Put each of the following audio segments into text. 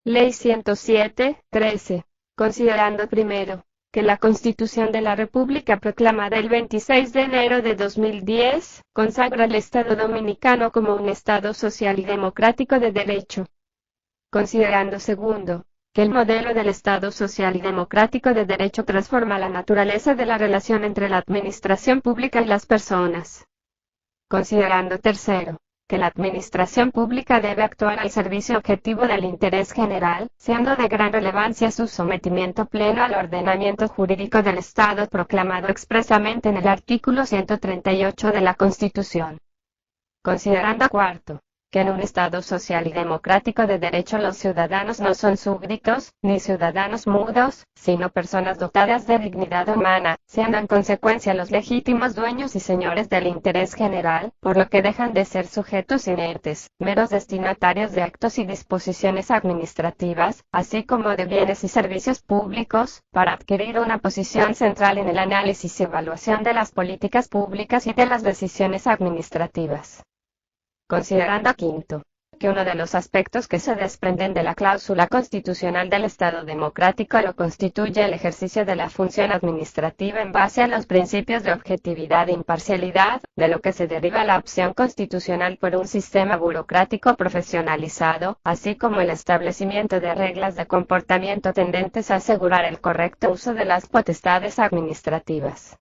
Ley 107-13. Considerando primero, que la Constitución de la República proclamada el 26 de enero de 2010, consagra al Estado Dominicano como un Estado social y democrático de derecho. Considerando segundo, que el modelo del Estado social y democrático de derecho transforma la naturaleza de la relación entre la administración pública y las personas. Considerando tercero, que la administración pública debe actuar al servicio objetivo del interés general, siendo de gran relevancia su sometimiento pleno al ordenamiento jurídico del Estado proclamado expresamente en el artículo 138 de la Constitución. Considerando cuarto, que en un Estado social y democrático de derecho los ciudadanos no son súbditos, ni ciudadanos mudos, sino personas dotadas de dignidad humana, siendo en consecuencia los legítimos dueños y señores del interés general, por lo que dejan de ser sujetos inertes, meros destinatarios de actos y disposiciones administrativas, así como de bienes y servicios públicos, para adquirir una posición central en el análisis y evaluación de las políticas públicas y de las decisiones administrativas. Considerando quinto, que uno de los aspectos que se desprenden de la cláusula constitucional del Estado democrático lo constituye el ejercicio de la función administrativa en base a los principios de objetividad e imparcialidad, de lo que se deriva la opción constitucional por un sistema burocrático profesionalizado, así como el establecimiento de reglas de comportamiento tendentes a asegurar el correcto uso de las potestades administrativas.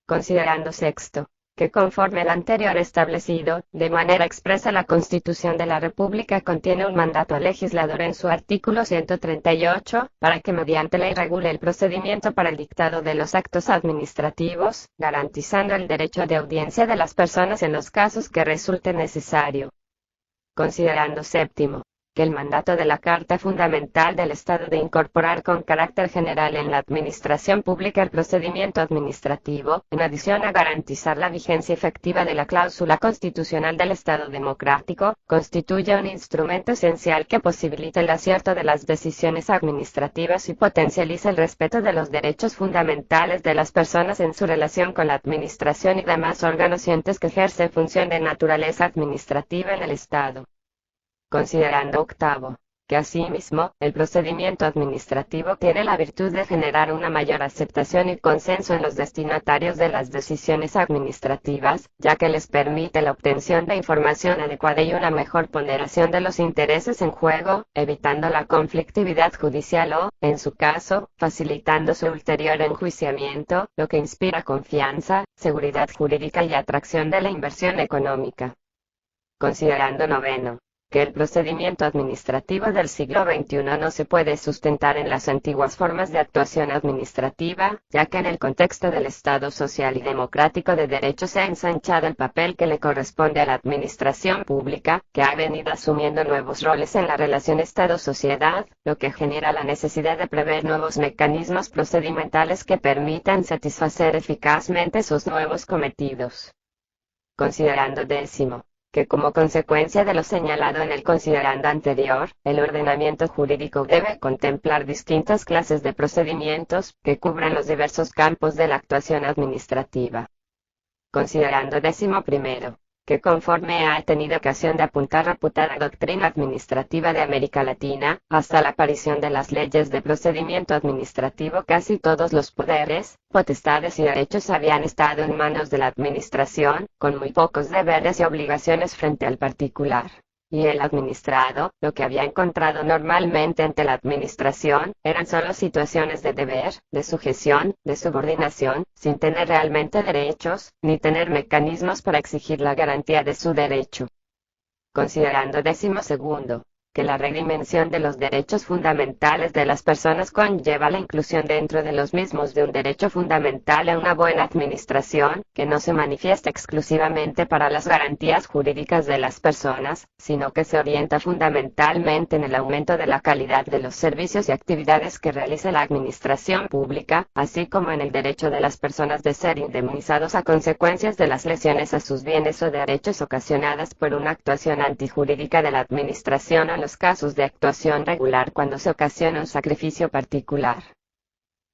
Considerando sexto, que conforme al anterior establecido, de manera expresa la Constitución de la República contiene un mandato al legislador en su artículo 138, para que mediante ley regule el procedimiento para el dictado de los actos administrativos, garantizando el derecho de audiencia de las personas en los casos que resulte necesario. Considerando séptimo, que el mandato de la Carta Fundamental del Estado de incorporar con carácter general en la administración pública el procedimiento administrativo, en adición a garantizar la vigencia efectiva de la cláusula constitucional del Estado democrático, constituye un instrumento esencial que posibilita el acierto de las decisiones administrativas y potencializa el respeto de los derechos fundamentales de las personas en su relación con la administración y demás órganos y entes que ejercen función de naturaleza administrativa en el Estado. Considerando octavo, que asimismo, el procedimiento administrativo tiene la virtud de generar una mayor aceptación y consenso en los destinatarios de las decisiones administrativas, ya que les permite la obtención de información adecuada y una mejor ponderación de los intereses en juego, evitando la conflictividad judicial o, en su caso, facilitando su ulterior enjuiciamiento, lo que inspira confianza, seguridad jurídica y atracción de la inversión económica. Considerando noveno, que el procedimiento administrativo del siglo XXI no se puede sustentar en las antiguas formas de actuación administrativa, ya que en el contexto del Estado social y democrático de derecho se ha ensanchado el papel que le corresponde a la administración pública, que ha venido asumiendo nuevos roles en la relación Estado-sociedad, lo que genera la necesidad de prever nuevos mecanismos procedimentales que permitan satisfacer eficazmente sus nuevos cometidos. Considerando décimo, que como consecuencia de lo señalado en el considerando anterior, el ordenamiento jurídico debe contemplar distintas clases de procedimientos, que cubran los diversos campos de la actuación administrativa. Considerando décimo primero, que conforme ha tenido ocasión de apuntar reputada doctrina administrativa de América Latina, hasta la aparición de las leyes de procedimiento administrativo casi todos los poderes, potestades y derechos habían estado en manos de la administración, con muy pocos deberes y obligaciones frente al particular. Y el administrado, lo que había encontrado normalmente ante la administración, eran solo situaciones de deber, de sujeción, de subordinación, sin tener realmente derechos, ni tener mecanismos para exigir la garantía de su derecho. Considerando décimo segundo, que la redimensión de los derechos fundamentales de las personas conlleva la inclusión dentro de los mismos de un derecho fundamental a una buena administración, que no se manifiesta exclusivamente para las garantías jurídicas de las personas, sino que se orienta fundamentalmente en el aumento de la calidad de los servicios y actividades que realiza la administración pública, así como en el derecho de las personas de ser indemnizados a consecuencias de las lesiones a sus bienes o derechos ocasionadas por una actuación antijurídica de la administración o los casos de actuación regular cuando se ocasiona un sacrificio particular.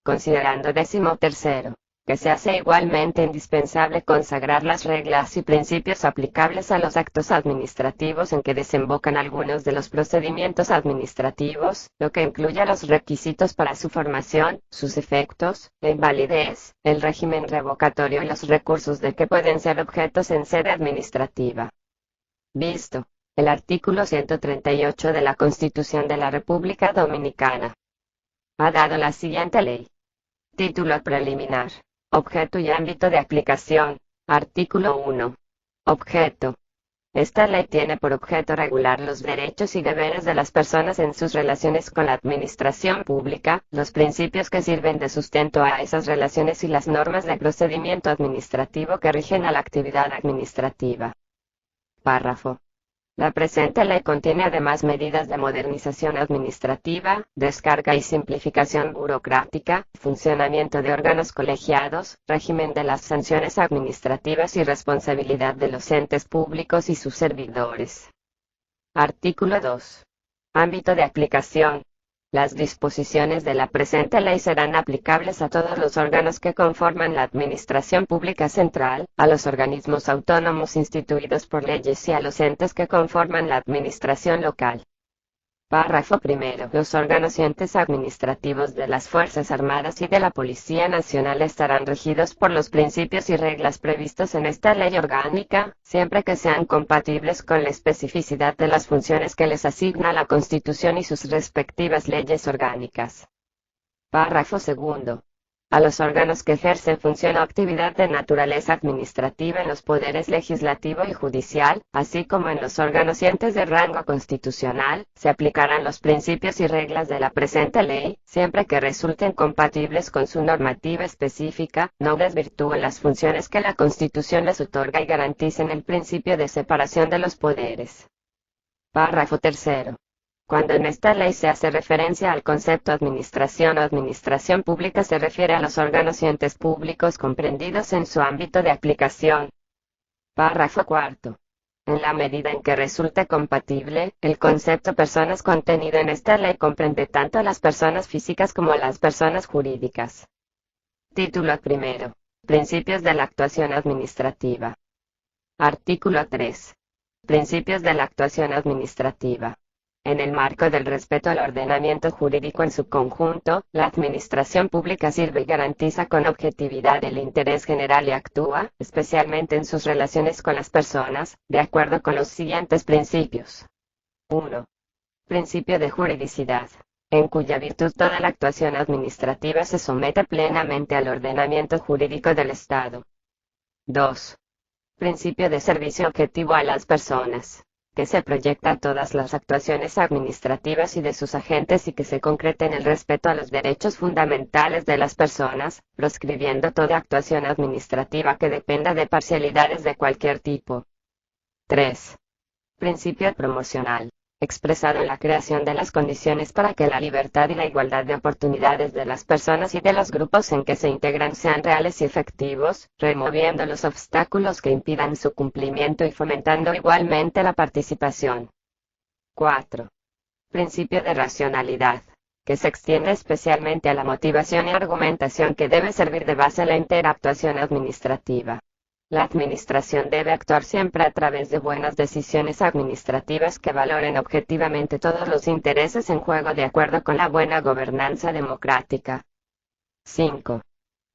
Considerando décimo tercero, que se hace igualmente indispensable consagrar las reglas y principios aplicables a los actos administrativos en que desembocan algunos de los procedimientos administrativos, lo que incluye los requisitos para su formación, sus efectos, la invalidez, el régimen revocatorio y los recursos de que pueden ser objetos en sede administrativa. Visto el artículo 138 de la Constitución de la República Dominicana. Ha dado la siguiente ley. Título preliminar. Objeto y ámbito de aplicación. Artículo 1. Objeto. Esta ley tiene por objeto regular los derechos y deberes de las personas en sus relaciones con la administración pública, los principios que sirven de sustento a esas relaciones y las normas de procedimiento administrativo que rigen a la actividad administrativa. Párrafo. La presente ley contiene además medidas de modernización administrativa, descarga y simplificación burocrática, funcionamiento de órganos colegiados, régimen de las sanciones administrativas y responsabilidad de los entes públicos y sus servidores. Artículo 2. Ámbito de aplicación. Las disposiciones de la presente ley serán aplicables a todos los órganos que conforman la Administración Pública Central, a los organismos autónomos instituidos por leyes y a los entes que conforman la administración local. Párrafo primero. Los órganos y entes administrativos de las Fuerzas Armadas y de la Policía Nacional estarán regidos por los principios y reglas previstos en esta ley orgánica, siempre que sean compatibles con la especificidad de las funciones que les asigna la Constitución y sus respectivas leyes orgánicas. Párrafo segundo. A los órganos que ejercen función o actividad de naturaleza administrativa en los poderes legislativo y judicial, así como en los órganos y entes de rango constitucional, se aplicarán los principios y reglas de la presente ley, siempre que resulten compatibles con su normativa específica, no desvirtúen las funciones que la Constitución les otorga y garanticen el principio de separación de los poderes. Párrafo tercero. Cuando en esta ley se hace referencia al concepto administración o administración pública se refiere a los órganos y entes públicos comprendidos en su ámbito de aplicación. Párrafo cuarto. En la medida en que resulte compatible, el concepto personas contenido en esta ley comprende tanto a las personas físicas como a las personas jurídicas. Título primero. Principios de la actuación administrativa. Artículo 3. Principios de la actuación administrativa. En el marco del respeto al ordenamiento jurídico en su conjunto, la administración pública sirve y garantiza con objetividad el interés general y actúa, especialmente en sus relaciones con las personas, de acuerdo con los siguientes principios. 1. Principio de juridicidad, en cuya virtud toda la actuación administrativa se somete plenamente al ordenamiento jurídico del Estado. 2. Principio de servicio objetivo a las personas, que se proyecta a todas las actuaciones administrativas y de sus agentes y que se concreta en el respeto a los derechos fundamentales de las personas, proscribiendo toda actuación administrativa que dependa de parcialidades de cualquier tipo. 3. Principio promocional, expresado en la creación de las condiciones para que la libertad y la igualdad de oportunidades de las personas y de los grupos en que se integran sean reales y efectivos, removiendo los obstáculos que impidan su cumplimiento y fomentando igualmente la participación. 4. Principio de racionalidad, que se extiende especialmente a la motivación y argumentación que debe servir de base a la entera actuación administrativa. La administración debe actuar siempre a través de buenas decisiones administrativas que valoren objetivamente todos los intereses en juego de acuerdo con la buena gobernanza democrática. 5.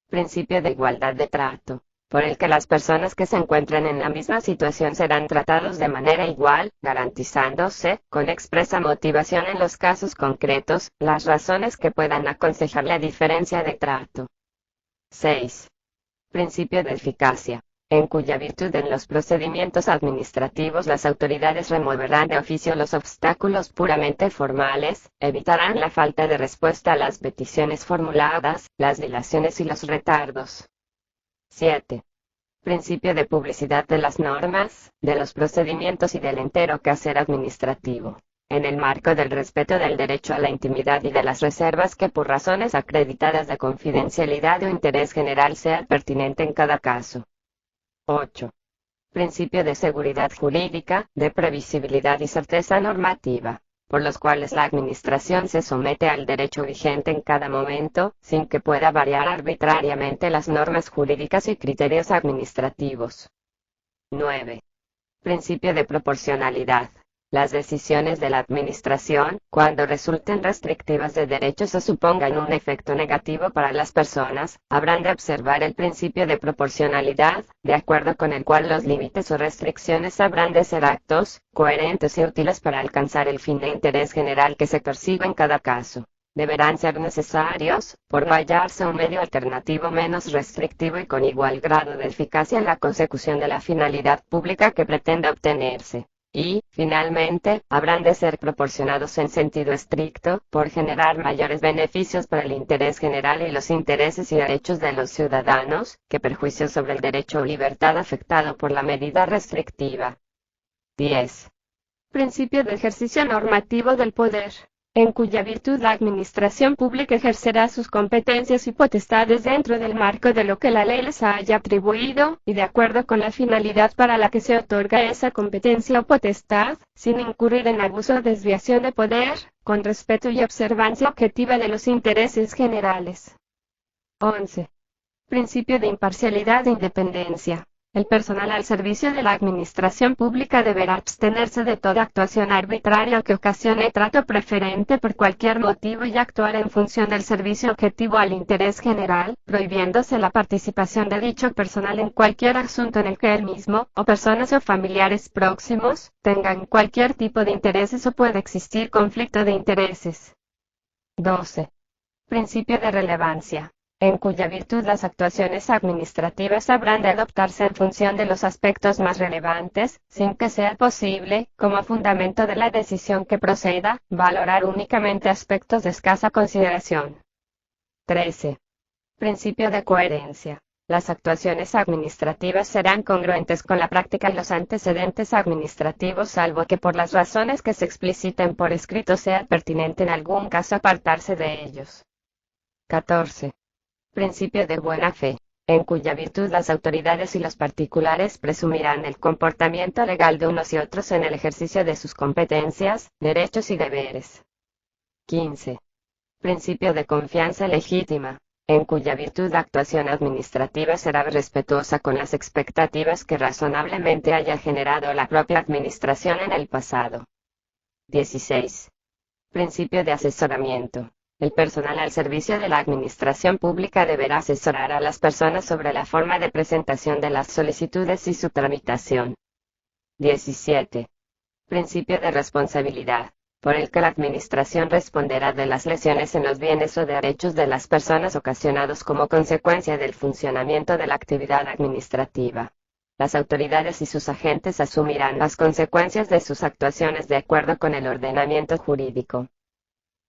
Principio de igualdad de trato, por el que las personas que se encuentren en la misma situación serán tratados de manera igual, garantizándose, con expresa motivación en los casos concretos, las razones que puedan aconsejar la diferencia de trato. 6. Principio de eficacia, en cuya virtud en los procedimientos administrativos las autoridades removerán de oficio los obstáculos puramente formales, evitarán la falta de respuesta a las peticiones formuladas, las dilaciones y los retardos. 7. Principio de publicidad de las normas, de los procedimientos y del entero quehacer administrativo, en el marco del respeto del derecho a la intimidad y de las reservas que por razones acreditadas de confidencialidad o interés general sea pertinente en cada caso. 8. Principio de seguridad jurídica, de previsibilidad y certeza normativa, por los cuales la administración se somete al derecho vigente en cada momento, sin que pueda variar arbitrariamente las normas jurídicas y criterios administrativos. 9. Principio de proporcionalidad. Las decisiones de la Administración, cuando resulten restrictivas de derechos o supongan un efecto negativo para las personas, habrán de observar el principio de proporcionalidad, de acuerdo con el cual los límites o restricciones habrán de ser actos, coherentes y útiles para alcanzar el fin de interés general que se persigue en cada caso. Deberán ser necesarios, por no hallarse un medio alternativo menos restrictivo y con igual grado de eficacia en la consecución de la finalidad pública que pretende obtenerse. Y, finalmente, habrán de ser proporcionados en sentido estricto, por generar mayores beneficios para el interés general y los intereses y derechos de los ciudadanos, que perjuicios sobre el derecho o libertad afectado por la medida restrictiva. 10. Principio de ejercicio normativo del poder, en cuya virtud la administración pública ejercerá sus competencias y potestades dentro del marco de lo que la ley les haya atribuido, y de acuerdo con la finalidad para la que se otorga esa competencia o potestad, sin incurrir en abuso o desviación de poder, con respeto y observancia objetiva de los intereses generales. 11. Principio de imparcialidad e independencia. El personal al servicio de la administración pública deberá abstenerse de toda actuación arbitraria que ocasione trato preferente por cualquier motivo y actuar en función del servicio objetivo al interés general, prohibiéndose la participación de dicho personal en cualquier asunto en el que él mismo, o personas o familiares próximos, tengan cualquier tipo de intereses o pueda existir conflicto de intereses. 12. Principio de relevancia, en cuya virtud las actuaciones administrativas habrán de adoptarse en función de los aspectos más relevantes, sin que sea posible, como fundamento de la decisión que proceda, valorar únicamente aspectos de escasa consideración. 13. Principio de coherencia. Las actuaciones administrativas serán congruentes con la práctica y los antecedentes administrativos, salvo que por las razones que se expliciten por escrito sea pertinente en algún caso apartarse de ellos. 14. Principio de buena fe, en cuya virtud las autoridades y los particulares presumirán el comportamiento legal de unos y otros en el ejercicio de sus competencias, derechos y deberes. 15. Principio de confianza legítima, en cuya virtud la actuación administrativa será respetuosa con las expectativas que razonablemente haya generado la propia administración en el pasado. 16. Principio de asesoramiento. El personal al servicio de la administración pública deberá asesorar a las personas sobre la forma de presentación de las solicitudes y su tramitación. 17. Principio de responsabilidad, por el que la administración responderá de las lesiones en los bienes o derechos de las personas ocasionados como consecuencia del funcionamiento de la actividad administrativa. Las autoridades y sus agentes asumirán las consecuencias de sus actuaciones de acuerdo con el ordenamiento jurídico.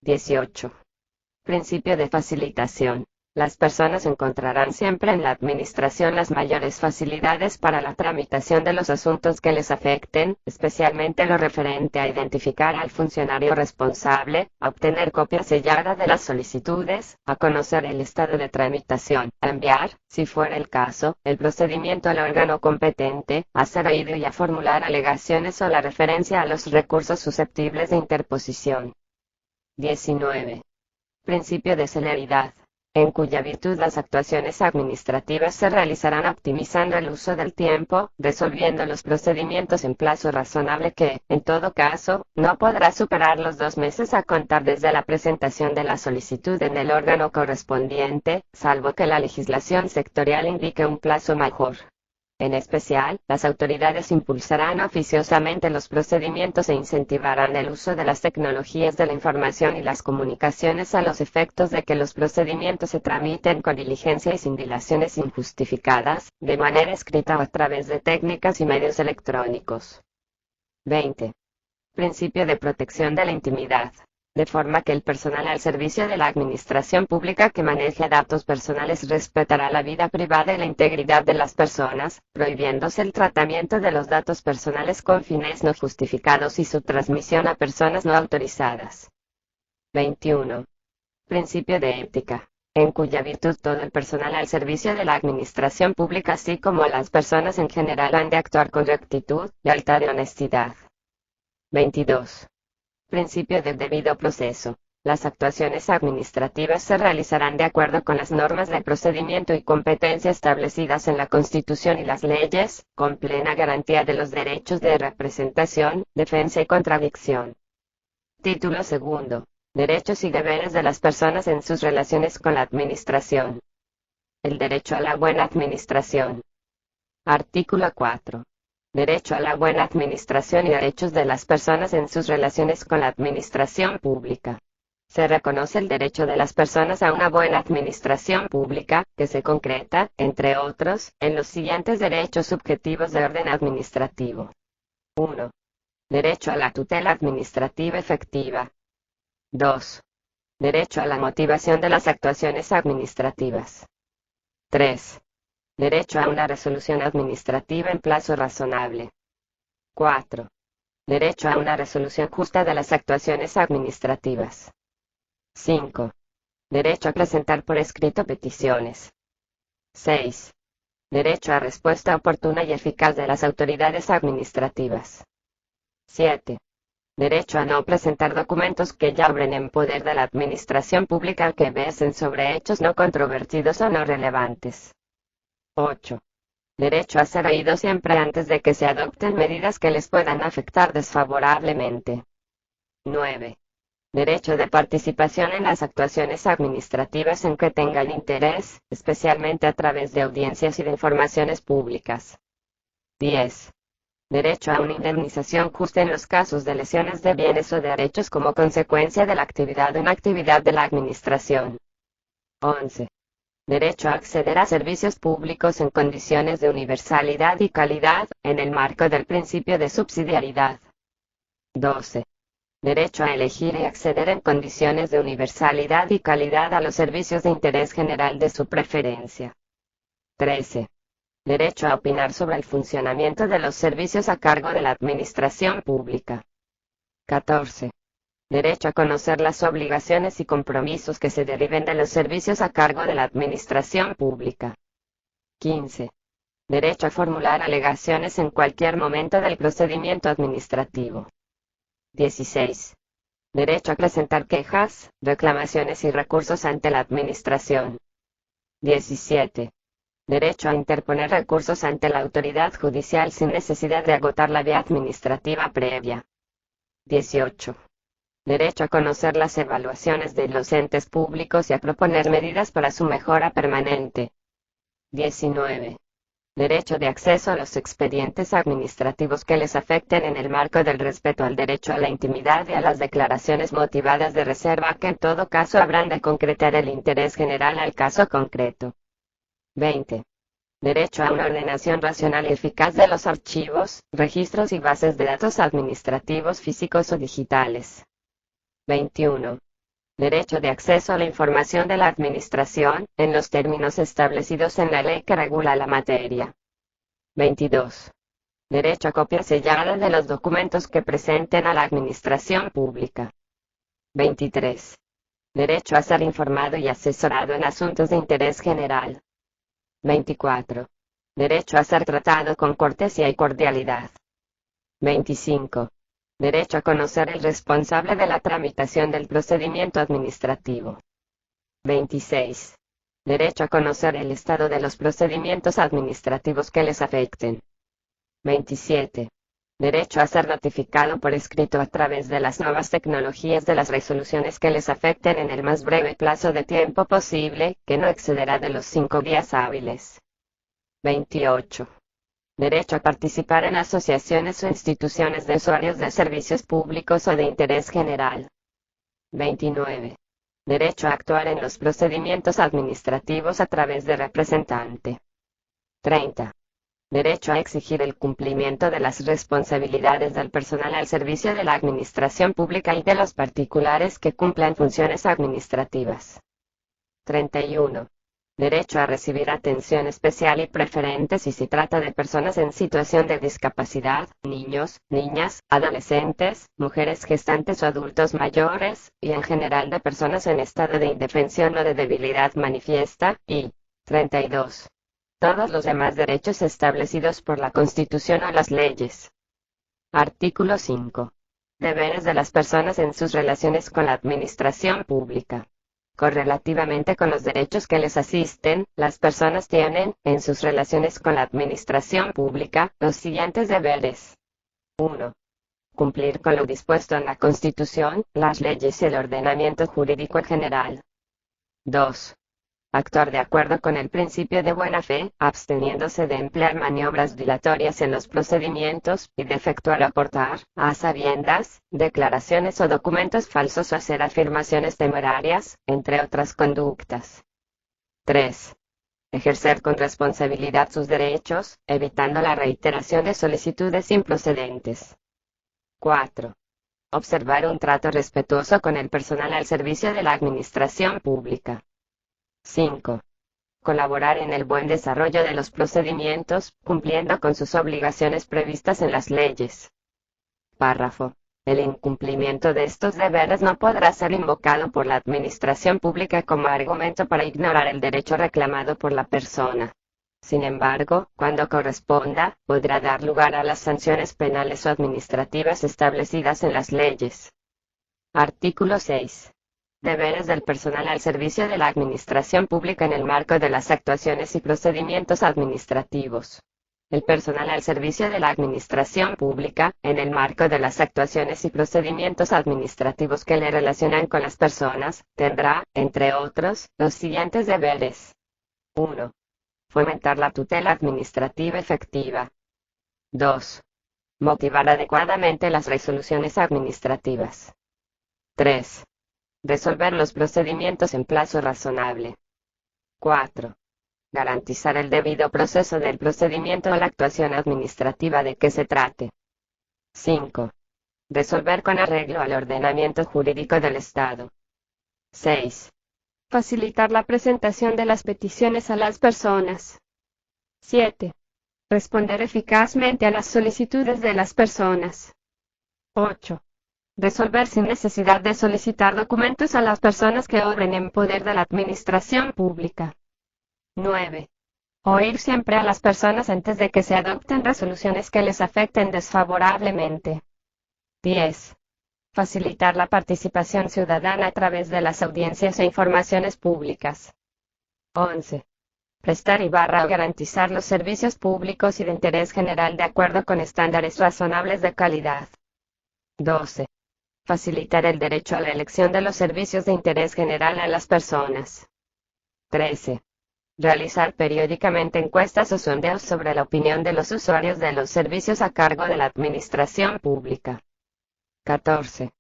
18. Principio de facilitación. Las personas encontrarán siempre en la administración las mayores facilidades para la tramitación de los asuntos que les afecten, especialmente lo referente a identificar al funcionario responsable, a obtener copia sellada de las solicitudes, a conocer el estado de tramitación, a enviar, si fuera el caso, el procedimiento al órgano competente, a ser oído y a formular alegaciones o la referencia a los recursos susceptibles de interposición. 19. Principio de celeridad, en cuya virtud las actuaciones administrativas se realizarán optimizando el uso del tiempo, resolviendo los procedimientos en plazo razonable que, en todo caso, no podrá superar los 2 meses a contar desde la presentación de la solicitud en el órgano correspondiente, salvo que la legislación sectorial indique un plazo mayor. En especial, las autoridades impulsarán oficiosamente los procedimientos e incentivarán el uso de las tecnologías de la información y las comunicaciones a los efectos de que los procedimientos se tramiten con diligencia y sin dilaciones injustificadas, de manera escrita o a través de técnicas y medios electrónicos. 20. Principio de protección de la intimidad. De forma que el personal al servicio de la administración pública que maneje datos personales respetará la vida privada y la integridad de las personas, prohibiéndose el tratamiento de los datos personales con fines no justificados y su transmisión a personas no autorizadas. 21. Principio de ética, en cuya virtud todo el personal al servicio de la administración pública así como las personas en general han de actuar con rectitud, lealtad y honestidad. 22. Principio del debido proceso. Las actuaciones administrativas se realizarán de acuerdo con las normas de procedimiento y competencia establecidas en la Constitución y las leyes, con plena garantía de los derechos de representación, defensa y contradicción. Título segundo. Derechos y deberes de las personas en sus relaciones con la administración. El derecho a la buena administración. Artículo 4. Derecho a la buena administración y derechos de las personas en sus relaciones con la administración pública. Se reconoce el derecho de las personas a una buena administración pública, que se concreta, entre otros, en los siguientes derechos subjetivos de orden administrativo. 1. Derecho a la tutela administrativa efectiva. 2. Derecho a la motivación de las actuaciones administrativas. 3. Derecho a una resolución administrativa en plazo razonable. 4. Derecho a una resolución justa de las actuaciones administrativas. 5. Derecho a presentar por escrito peticiones. 6. Derecho a respuesta oportuna y eficaz de las autoridades administrativas. 7. Derecho a no presentar documentos que ya obren en poder de la administración pública que versen sobre hechos no controvertidos o no relevantes. 8. Derecho a ser oído siempre antes de que se adopten medidas que les puedan afectar desfavorablemente. 9. Derecho de participación en las actuaciones administrativas en que tengan interés, especialmente a través de audiencias y de informaciones públicas. 10. Derecho a una indemnización justa en los casos de lesiones de bienes o derechos como consecuencia de la actividad o inactividad de la administración. 11. Derecho a acceder a servicios públicos en condiciones de universalidad y calidad, en el marco del principio de subsidiariedad. 12. Derecho a elegir y acceder en condiciones de universalidad y calidad a los servicios de interés general de su preferencia. 13. Derecho a opinar sobre el funcionamiento de los servicios a cargo de la administración pública. 14. Derecho a conocer las obligaciones y compromisos que se deriven de los servicios a cargo de la administración pública. 15. Derecho a formular alegaciones en cualquier momento del procedimiento administrativo. 16. Derecho a presentar quejas, reclamaciones y recursos ante la administración. 17. Derecho a interponer recursos ante la autoridad judicial sin necesidad de agotar la vía administrativa previa. 18. Derecho a conocer las evaluaciones de los entes públicos y a proponer medidas para su mejora permanente. 19. Derecho de acceso a los expedientes administrativos que les afecten en el marco del respeto al derecho a la intimidad y a las declaraciones motivadas de reserva que en todo caso habrán de concretar el interés general al caso concreto. 20. Derecho a una ordenación racional y eficaz de los archivos, registros y bases de datos administrativos físicos o digitales. 21. Derecho de acceso a la información de la administración, en los términos establecidos en la ley que regula la materia. 22. Derecho a copia sellada de los documentos que presenten a la administración pública. 23. Derecho a ser informado y asesorado en asuntos de interés general. 24. Derecho a ser tratado con cortesía y cordialidad. 25. Derecho a conocer el responsable de la tramitación del procedimiento administrativo. 26. Derecho a conocer el estado de los procedimientos administrativos que les afecten. 27. Derecho a ser notificado por escrito a través de las nuevas tecnologías de las resoluciones que les afecten en el más breve plazo de tiempo posible, que no excederá de los 5 días hábiles. 28. Derecho a participar en asociaciones o instituciones de usuarios de servicios públicos o de interés general. 29. Derecho a actuar en los procedimientos administrativos a través de representante. 30. Derecho a exigir el cumplimiento de las responsabilidades del personal al servicio de la administración pública y de los particulares que cumplan funciones administrativas. 31. Derecho a recibir atención especial y preferente si se trata de personas en situación de discapacidad, niños, niñas, adolescentes, mujeres gestantes o adultos mayores, y en general de personas en estado de indefensión o de debilidad manifiesta, y 32. Todos los demás derechos establecidos por la Constitución o las leyes. Artículo 5. Deberes de las personas en sus relaciones con la administración pública. Correlativamente con los derechos que les asisten, las personas tienen, en sus relaciones con la administración pública, los siguientes deberes. 1. Cumplir con lo dispuesto en la Constitución, las leyes y el ordenamiento jurídico en general. 2. Actuar de acuerdo con el principio de buena fe, absteniéndose de emplear maniobras dilatorias en los procedimientos, y de efectuar o aportar, a sabiendas, declaraciones o documentos falsos o hacer afirmaciones temerarias, entre otras conductas. 3. Ejercer con responsabilidad sus derechos, evitando la reiteración de solicitudes improcedentes. 4. Observar un trato respetuoso con el personal al servicio de la administración pública. 5. Colaborar en el buen desarrollo de los procedimientos, cumpliendo con sus obligaciones previstas en las leyes. Párrafo. El incumplimiento de estos deberes no podrá ser invocado por la administración pública como argumento para ignorar el derecho reclamado por la persona. Sin embargo, cuando corresponda, podrá dar lugar a las sanciones penales o administrativas establecidas en las leyes. Artículo 6. Deberes del personal al servicio de la administración pública en el marco de las actuaciones y procedimientos administrativos. El personal al servicio de la administración pública, en el marco de las actuaciones y procedimientos administrativos que le relacionan con las personas, tendrá, entre otros, los siguientes deberes. 1. Fomentar la tutela administrativa efectiva. 2. Motivar adecuadamente las resoluciones administrativas. 3. Resolver los procedimientos en plazo razonable. 4. Garantizar el debido proceso del procedimiento o la actuación administrativa de que se trate. 5. Resolver con arreglo al ordenamiento jurídico del Estado. 6. Facilitar la presentación de las peticiones a las personas. 7. Responder eficazmente a las solicitudes de las personas. 8. Resolver sin necesidad de solicitar documentos a las personas que obren en poder de la administración pública. 9. Oír siempre a las personas antes de que se adopten resoluciones que les afecten desfavorablemente. 10. Facilitar la participación ciudadana a través de las audiencias e informaciones públicas. 11. Prestar o garantizar los servicios públicos y de interés general de acuerdo con estándares razonables de calidad. 12. Facilitar el derecho a la elección de los servicios de interés general a las personas. 13. Realizar periódicamente encuestas o sondeos sobre la opinión de los usuarios de los servicios a cargo de la administración pública. 14.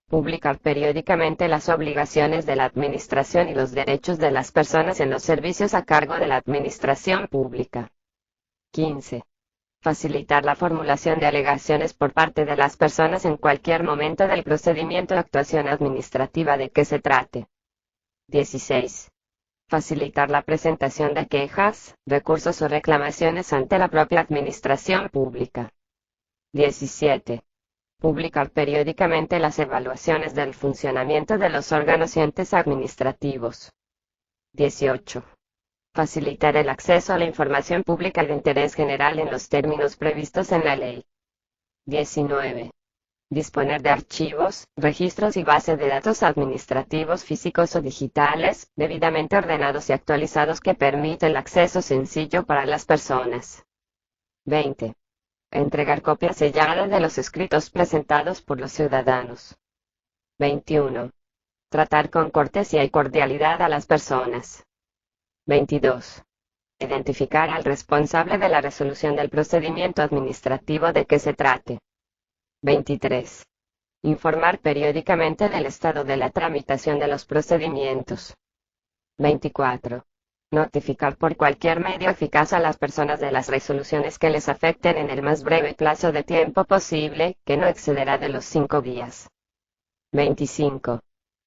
Publicar periódicamente las obligaciones de la administración y los derechos de las personas en los servicios a cargo de la administración pública. 15. Facilitar la formulación de alegaciones por parte de las personas en cualquier momento del procedimiento o actuación administrativa de que se trate. 16. Facilitar la presentación de quejas, recursos o reclamaciones ante la propia administración pública. 17. Publicar periódicamente las evaluaciones del funcionamiento de los órganos y entes administrativos. 18. Facilitar el acceso a la información pública de interés general en los términos previstos en la ley. 19. Disponer de archivos, registros y bases de datos administrativos físicos o digitales, debidamente ordenados y actualizados que permiten el acceso sencillo para las personas. 20. Entregar copias selladas de los escritos presentados por los ciudadanos. 21. Tratar con cortesía y cordialidad a las personas. 22. Identificar al responsable de la resolución del procedimiento administrativo de que se trate. 23. Informar periódicamente del estado de la tramitación de los procedimientos. 24. Notificar por cualquier medio eficaz a las personas de las resoluciones que les afecten en el más breve plazo de tiempo posible, que no excederá de los 5 días. 25.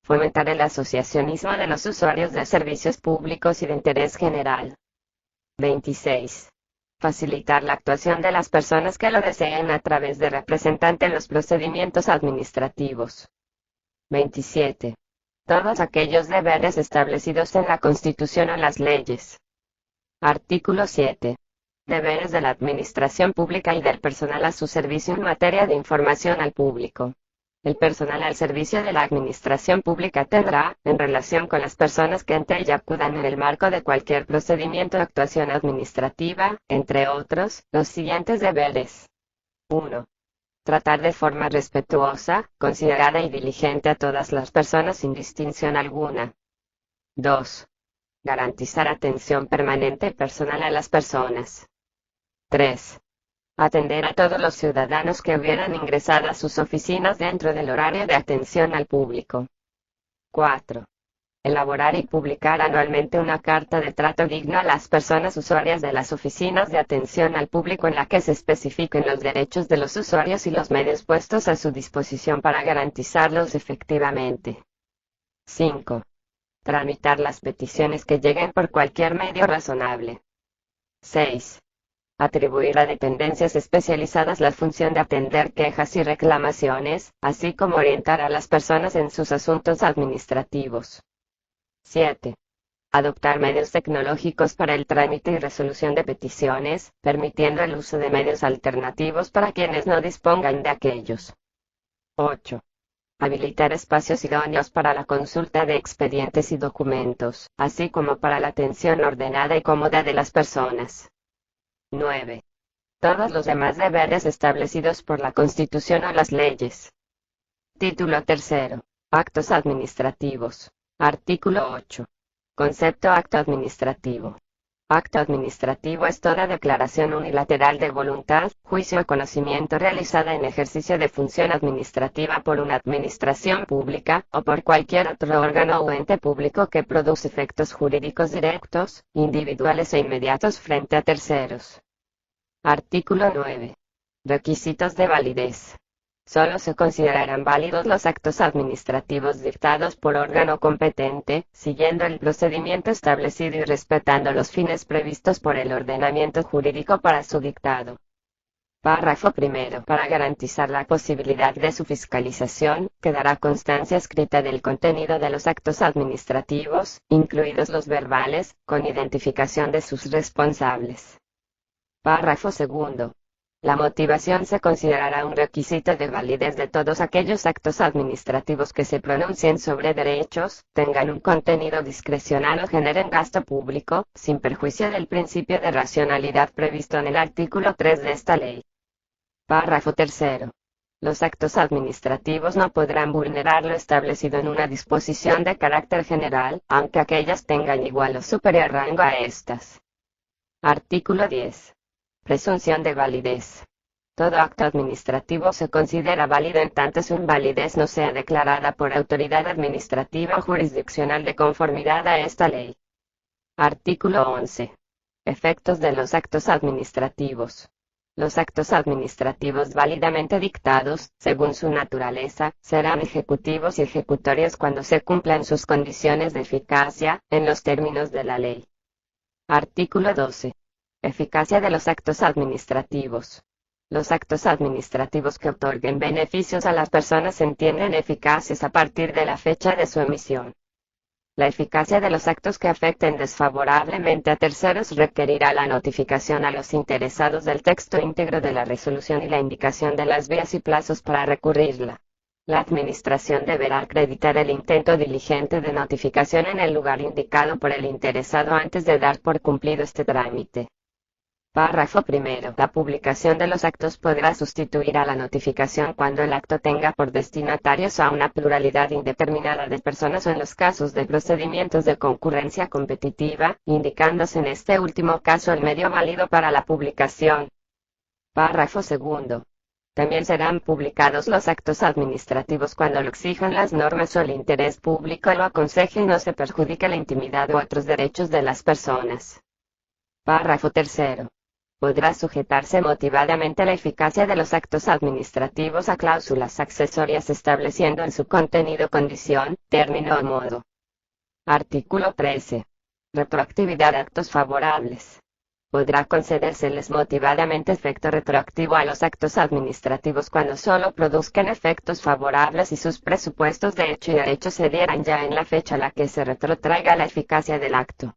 Fomentar el asociacionismo de los usuarios de servicios públicos y de interés general. 26. Facilitar la actuación de las personas que lo deseen a través de representante en los procedimientos administrativos. 27. Todos aquellos deberes establecidos en la Constitución o las leyes. Artículo 7. Deberes de la administración pública y del personal a su servicio en materia de información al público. El personal al servicio de la administración pública tendrá, en relación con las personas que ante ella acudan en el marco de cualquier procedimiento o actuación administrativa, entre otros, los siguientes deberes. 1. Tratar de forma respetuosa, considerada y diligente a todas las personas sin distinción alguna. 2. Garantizar atención permanente y personal a las personas. 3. Atender a todos los ciudadanos que hubieran ingresado a sus oficinas dentro del horario de atención al público. 4. Elaborar y publicar anualmente una carta de trato digno a las personas usuarias de las oficinas de atención al público en la que se especifiquen los derechos de los usuarios y los medios puestos a su disposición para garantizarlos efectivamente. 5. Tramitar las peticiones que lleguen por cualquier medio razonable. 6. Atribuir a dependencias especializadas la función de atender quejas y reclamaciones, así como orientar a las personas en sus asuntos administrativos. 7. Adoptar medios tecnológicos para el trámite y resolución de peticiones, permitiendo el uso de medios alternativos para quienes no dispongan de aquellos. 8. Habilitar espacios idóneos para la consulta de expedientes y documentos, así como para la atención ordenada y cómoda de las personas. 9. Todos los demás deberes establecidos por la Constitución o las leyes. Título 3. Actos administrativos. Artículo 8. Concepto acto administrativo. Acto administrativo es toda declaración unilateral de voluntad, juicio o conocimiento realizada en ejercicio de función administrativa por una administración pública, o por cualquier otro órgano o ente público que produce efectos jurídicos directos, individuales e inmediatos frente a terceros. Artículo 9. Requisitos de validez. Solo se considerarán válidos los actos administrativos dictados por órgano competente, siguiendo el procedimiento establecido y respetando los fines previstos por el ordenamiento jurídico para su dictado. Párrafo primero. Para garantizar la posibilidad de su fiscalización, quedará constancia escrita del contenido de los actos administrativos, incluidos los verbales, con identificación de sus responsables. Párrafo segundo. La motivación se considerará un requisito de validez de todos aquellos actos administrativos que se pronuncien sobre derechos, tengan un contenido discrecional o generen gasto público, sin perjuicio del principio de racionalidad previsto en el artículo 3 de esta ley. Párrafo tercero. Los actos administrativos no podrán vulnerar lo establecido en una disposición de carácter general, aunque aquellas tengan igual o superior rango a estas. Artículo 10. Presunción de validez. Todo acto administrativo se considera válido en tanto su invalidez no sea declarada por autoridad administrativa o jurisdiccional de conformidad a esta ley. Artículo 11. Efectos de los actos administrativos. Los actos administrativos válidamente dictados, según su naturaleza, serán ejecutivos y ejecutorios cuando se cumplan sus condiciones de eficacia, en los términos de la ley. Artículo 12. Eficacia de los actos administrativos. Los actos administrativos que otorguen beneficios a las personas se entienden eficaces a partir de la fecha de su emisión. La eficacia de los actos que afecten desfavorablemente a terceros requerirá la notificación a los interesados del texto íntegro de la resolución y la indicación de las vías y plazos para recurrirla. La Administración deberá acreditar el intento diligente de notificación en el lugar indicado por el interesado antes de dar por cumplido este trámite. Párrafo primero. La publicación de los actos podrá sustituir a la notificación cuando el acto tenga por destinatarios a una pluralidad indeterminada de personas o en los casos de procedimientos de concurrencia competitiva, indicándose en este último caso el medio válido para la publicación. Párrafo segundo. También serán publicados los actos administrativos cuando lo exijan las normas o el interés público lo aconseje y no se perjudique la intimidad u otros derechos de las personas. Párrafo tercero. Podrá sujetarse motivadamente la eficacia de los actos administrativos a cláusulas accesorias estableciendo en su contenido condición, término o modo. Artículo 13. Retroactividad de actos favorables. Podrá concedérseles motivadamente efecto retroactivo a los actos administrativos cuando solo produzcan efectos favorables y sus presupuestos de hecho y derecho se dieran ya en la fecha a la que se retrotraiga la eficacia del acto.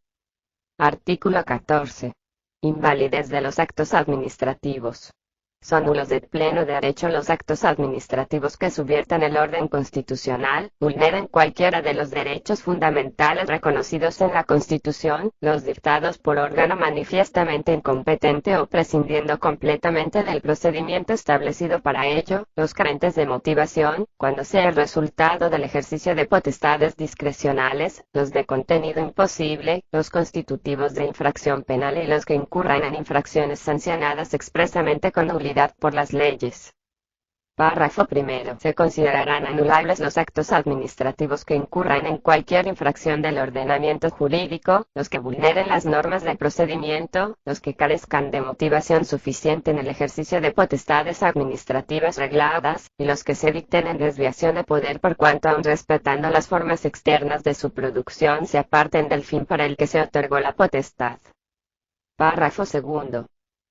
Artículo 14. Invalidez de los actos administrativos. Son nulos de pleno derecho los actos administrativos que subviertan el orden constitucional, vulneren cualquiera de los derechos fundamentales reconocidos en la Constitución, los dictados por órgano manifiestamente incompetente o prescindiendo completamente del procedimiento establecido para ello, los carentes de motivación, cuando sea el resultado del ejercicio de potestades discrecionales, los de contenido imposible, los constitutivos de infracción penal y los que incurran en infracciones sancionadas expresamente con nulidad por las leyes. Párrafo primero. Se considerarán anulables los actos administrativos que incurran en cualquier infracción del ordenamiento jurídico, los que vulneren las normas de procedimiento, los que carezcan de motivación suficiente en el ejercicio de potestades administrativas regladas, y los que se dicten en desviación de poder por cuanto aun respetando las formas externas de su producción se aparten del fin para el que se otorgó la potestad. Párrafo segundo.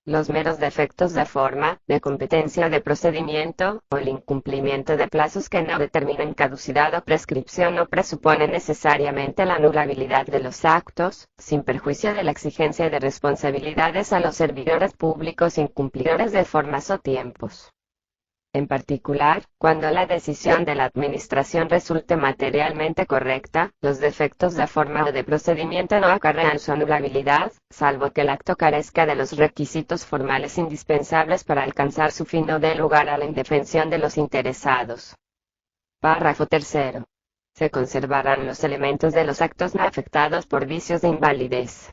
Los meros defectos de forma, de competencia o de procedimiento, o el incumplimiento de plazos que no determinen caducidad o prescripción no presuponen necesariamente la anulabilidad de los actos, sin perjuicio de la exigencia de responsabilidades a los servidores públicos incumplidores de formas o tiempos. En particular, cuando la decisión de la Administración resulte materialmente correcta, los defectos de forma o de procedimiento no acarrean su anulabilidad, salvo que el acto carezca de los requisitos formales indispensables para alcanzar su fin o dé lugar a la indefensión de los interesados. Párrafo tercero. Se conservarán los elementos de los actos no afectados por vicios de invalidez.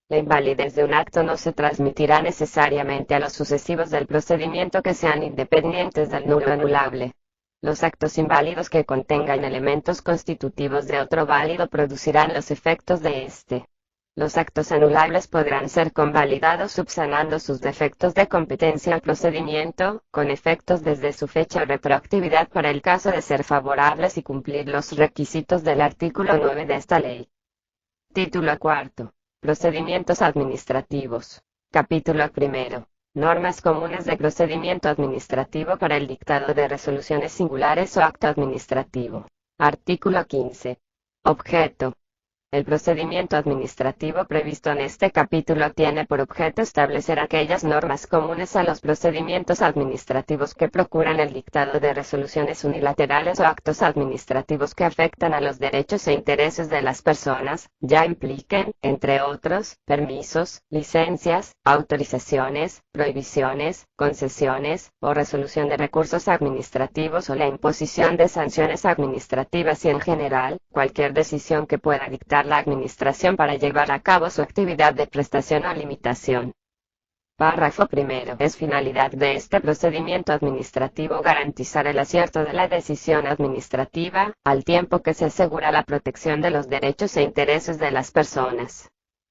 La invalidez de un acto no se transmitirá necesariamente a los sucesivos del procedimiento que sean independientes del nulo anulable. Los actos inválidos que contengan elementos constitutivos de otro válido producirán los efectos de éste. Los actos anulables podrán ser convalidados subsanando sus defectos de competencia al procedimiento, con efectos desde su fecha o retroactividad para el caso de ser favorables y cumplir los requisitos del artículo 9 de esta ley. Título cuarto. Procedimientos administrativos. Capítulo primero. Normas comunes de procedimiento administrativo para el dictado de resoluciones singulares o acto administrativo. Artículo 15. Objeto. El procedimiento administrativo previsto en este capítulo tiene por objeto establecer aquellas normas comunes a los procedimientos administrativos que procuran el dictado de resoluciones unilaterales o actos administrativos que afectan a los derechos e intereses de las personas, ya impliquen, entre otros, permisos, licencias, autorizaciones, prohibiciones, concesiones, o resolución de recursos administrativos o la imposición de sanciones administrativas y en general, cualquier decisión que pueda dictar la Administración para llevar a cabo su actividad de prestación o limitación. Párrafo primero. Es finalidad de este procedimiento administrativo garantizar el acierto de la decisión administrativa, al tiempo que se asegura la protección de los derechos e intereses de las personas.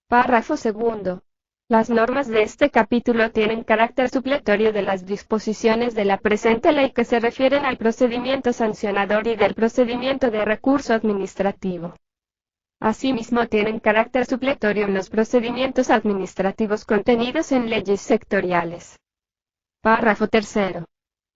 Párrafo segundo. Las normas de este capítulo tienen carácter supletorio de las disposiciones de la presente ley que se refieren al procedimiento sancionador y del procedimiento de recurso administrativo. Asimismo tienen carácter supletorio en los procedimientos administrativos contenidos en leyes sectoriales. Párrafo tercero.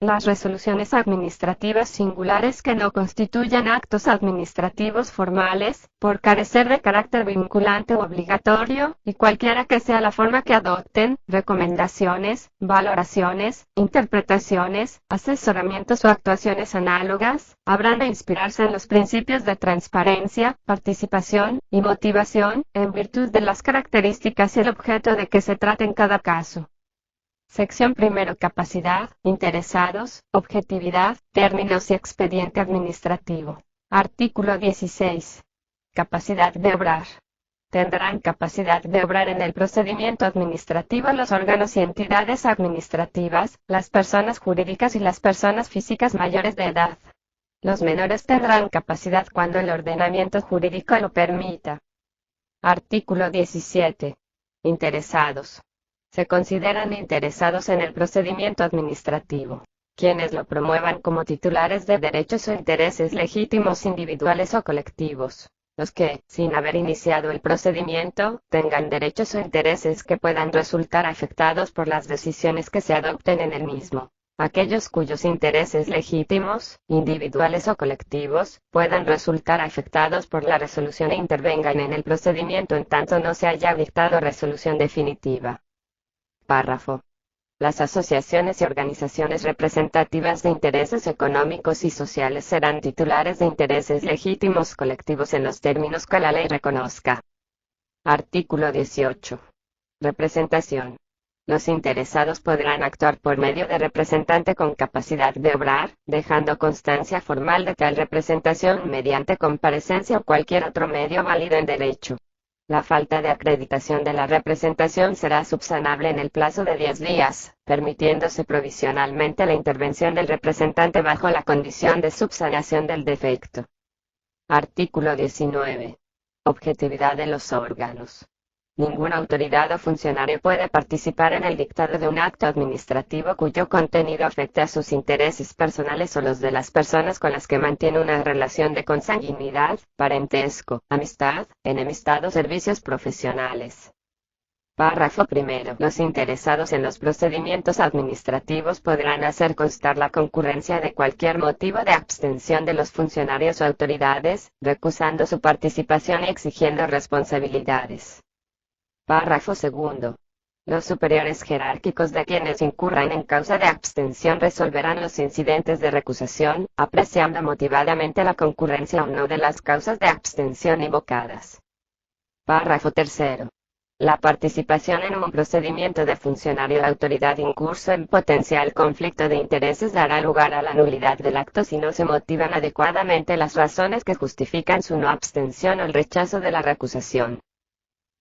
Las resoluciones administrativas singulares que no constituyan actos administrativos formales, por carecer de carácter vinculante o obligatorio, y cualquiera que sea la forma que adopten, recomendaciones, valoraciones, interpretaciones, asesoramientos o actuaciones análogas, habrán de inspirarse en los principios de transparencia, participación y motivación, en virtud de las características y el objeto de que se trate en cada caso. Sección primero. Capacidad, interesados, objetividad, términos y expediente administrativo. Artículo 16. Capacidad de obrar. Tendrán capacidad de obrar en el procedimiento administrativo los órganos y entidades administrativas, las personas jurídicas y las personas físicas mayores de edad. Los menores tendrán capacidad cuando el ordenamiento jurídico lo permita. Artículo 17. Interesados. Se consideran interesados en el procedimiento administrativo quienes lo promuevan como titulares de derechos o intereses legítimos individuales o colectivos. Los que, sin haber iniciado el procedimiento, tengan derechos o intereses que puedan resultar afectados por las decisiones que se adopten en el mismo. Aquellos cuyos intereses legítimos, individuales o colectivos, puedan resultar afectados por la resolución e intervengan en el procedimiento en tanto no se haya dictado resolución definitiva. Párrafo. Las asociaciones y organizaciones representativas de intereses económicos y sociales serán titulares de intereses legítimos colectivos en los términos que la ley reconozca. Artículo 18. Representación. Los interesados podrán actuar por medio de representante con capacidad de obrar, dejando constancia formal de tal representación mediante comparecencia o cualquier otro medio válido en derecho. La falta de acreditación de la representación será subsanable en el plazo de 10 días, permitiéndose provisionalmente la intervención del representante bajo la condición de subsanación del defecto. Artículo 19. Objetividad de los órganos. Ninguna autoridad o funcionario puede participar en el dictado de un acto administrativo cuyo contenido afecte a sus intereses personales o los de las personas con las que mantiene una relación de consanguinidad, parentesco, amistad, enemistad o servicios profesionales. Párrafo primero. Los interesados en los procedimientos administrativos podrán hacer constar la concurrencia de cualquier motivo de abstención de los funcionarios o autoridades, recusando su participación y exigiendo responsabilidades. Párrafo segundo. Los superiores jerárquicos de quienes incurran en causa de abstención resolverán los incidentes de recusación, apreciando motivadamente la concurrencia o no de las causas de abstención invocadas. Párrafo tercero. La participación en un procedimiento de funcionario de autoridad incurso en potencial conflicto de intereses dará lugar a la nulidad del acto si no se motivan adecuadamente las razones que justifican su no abstención o el rechazo de la recusación.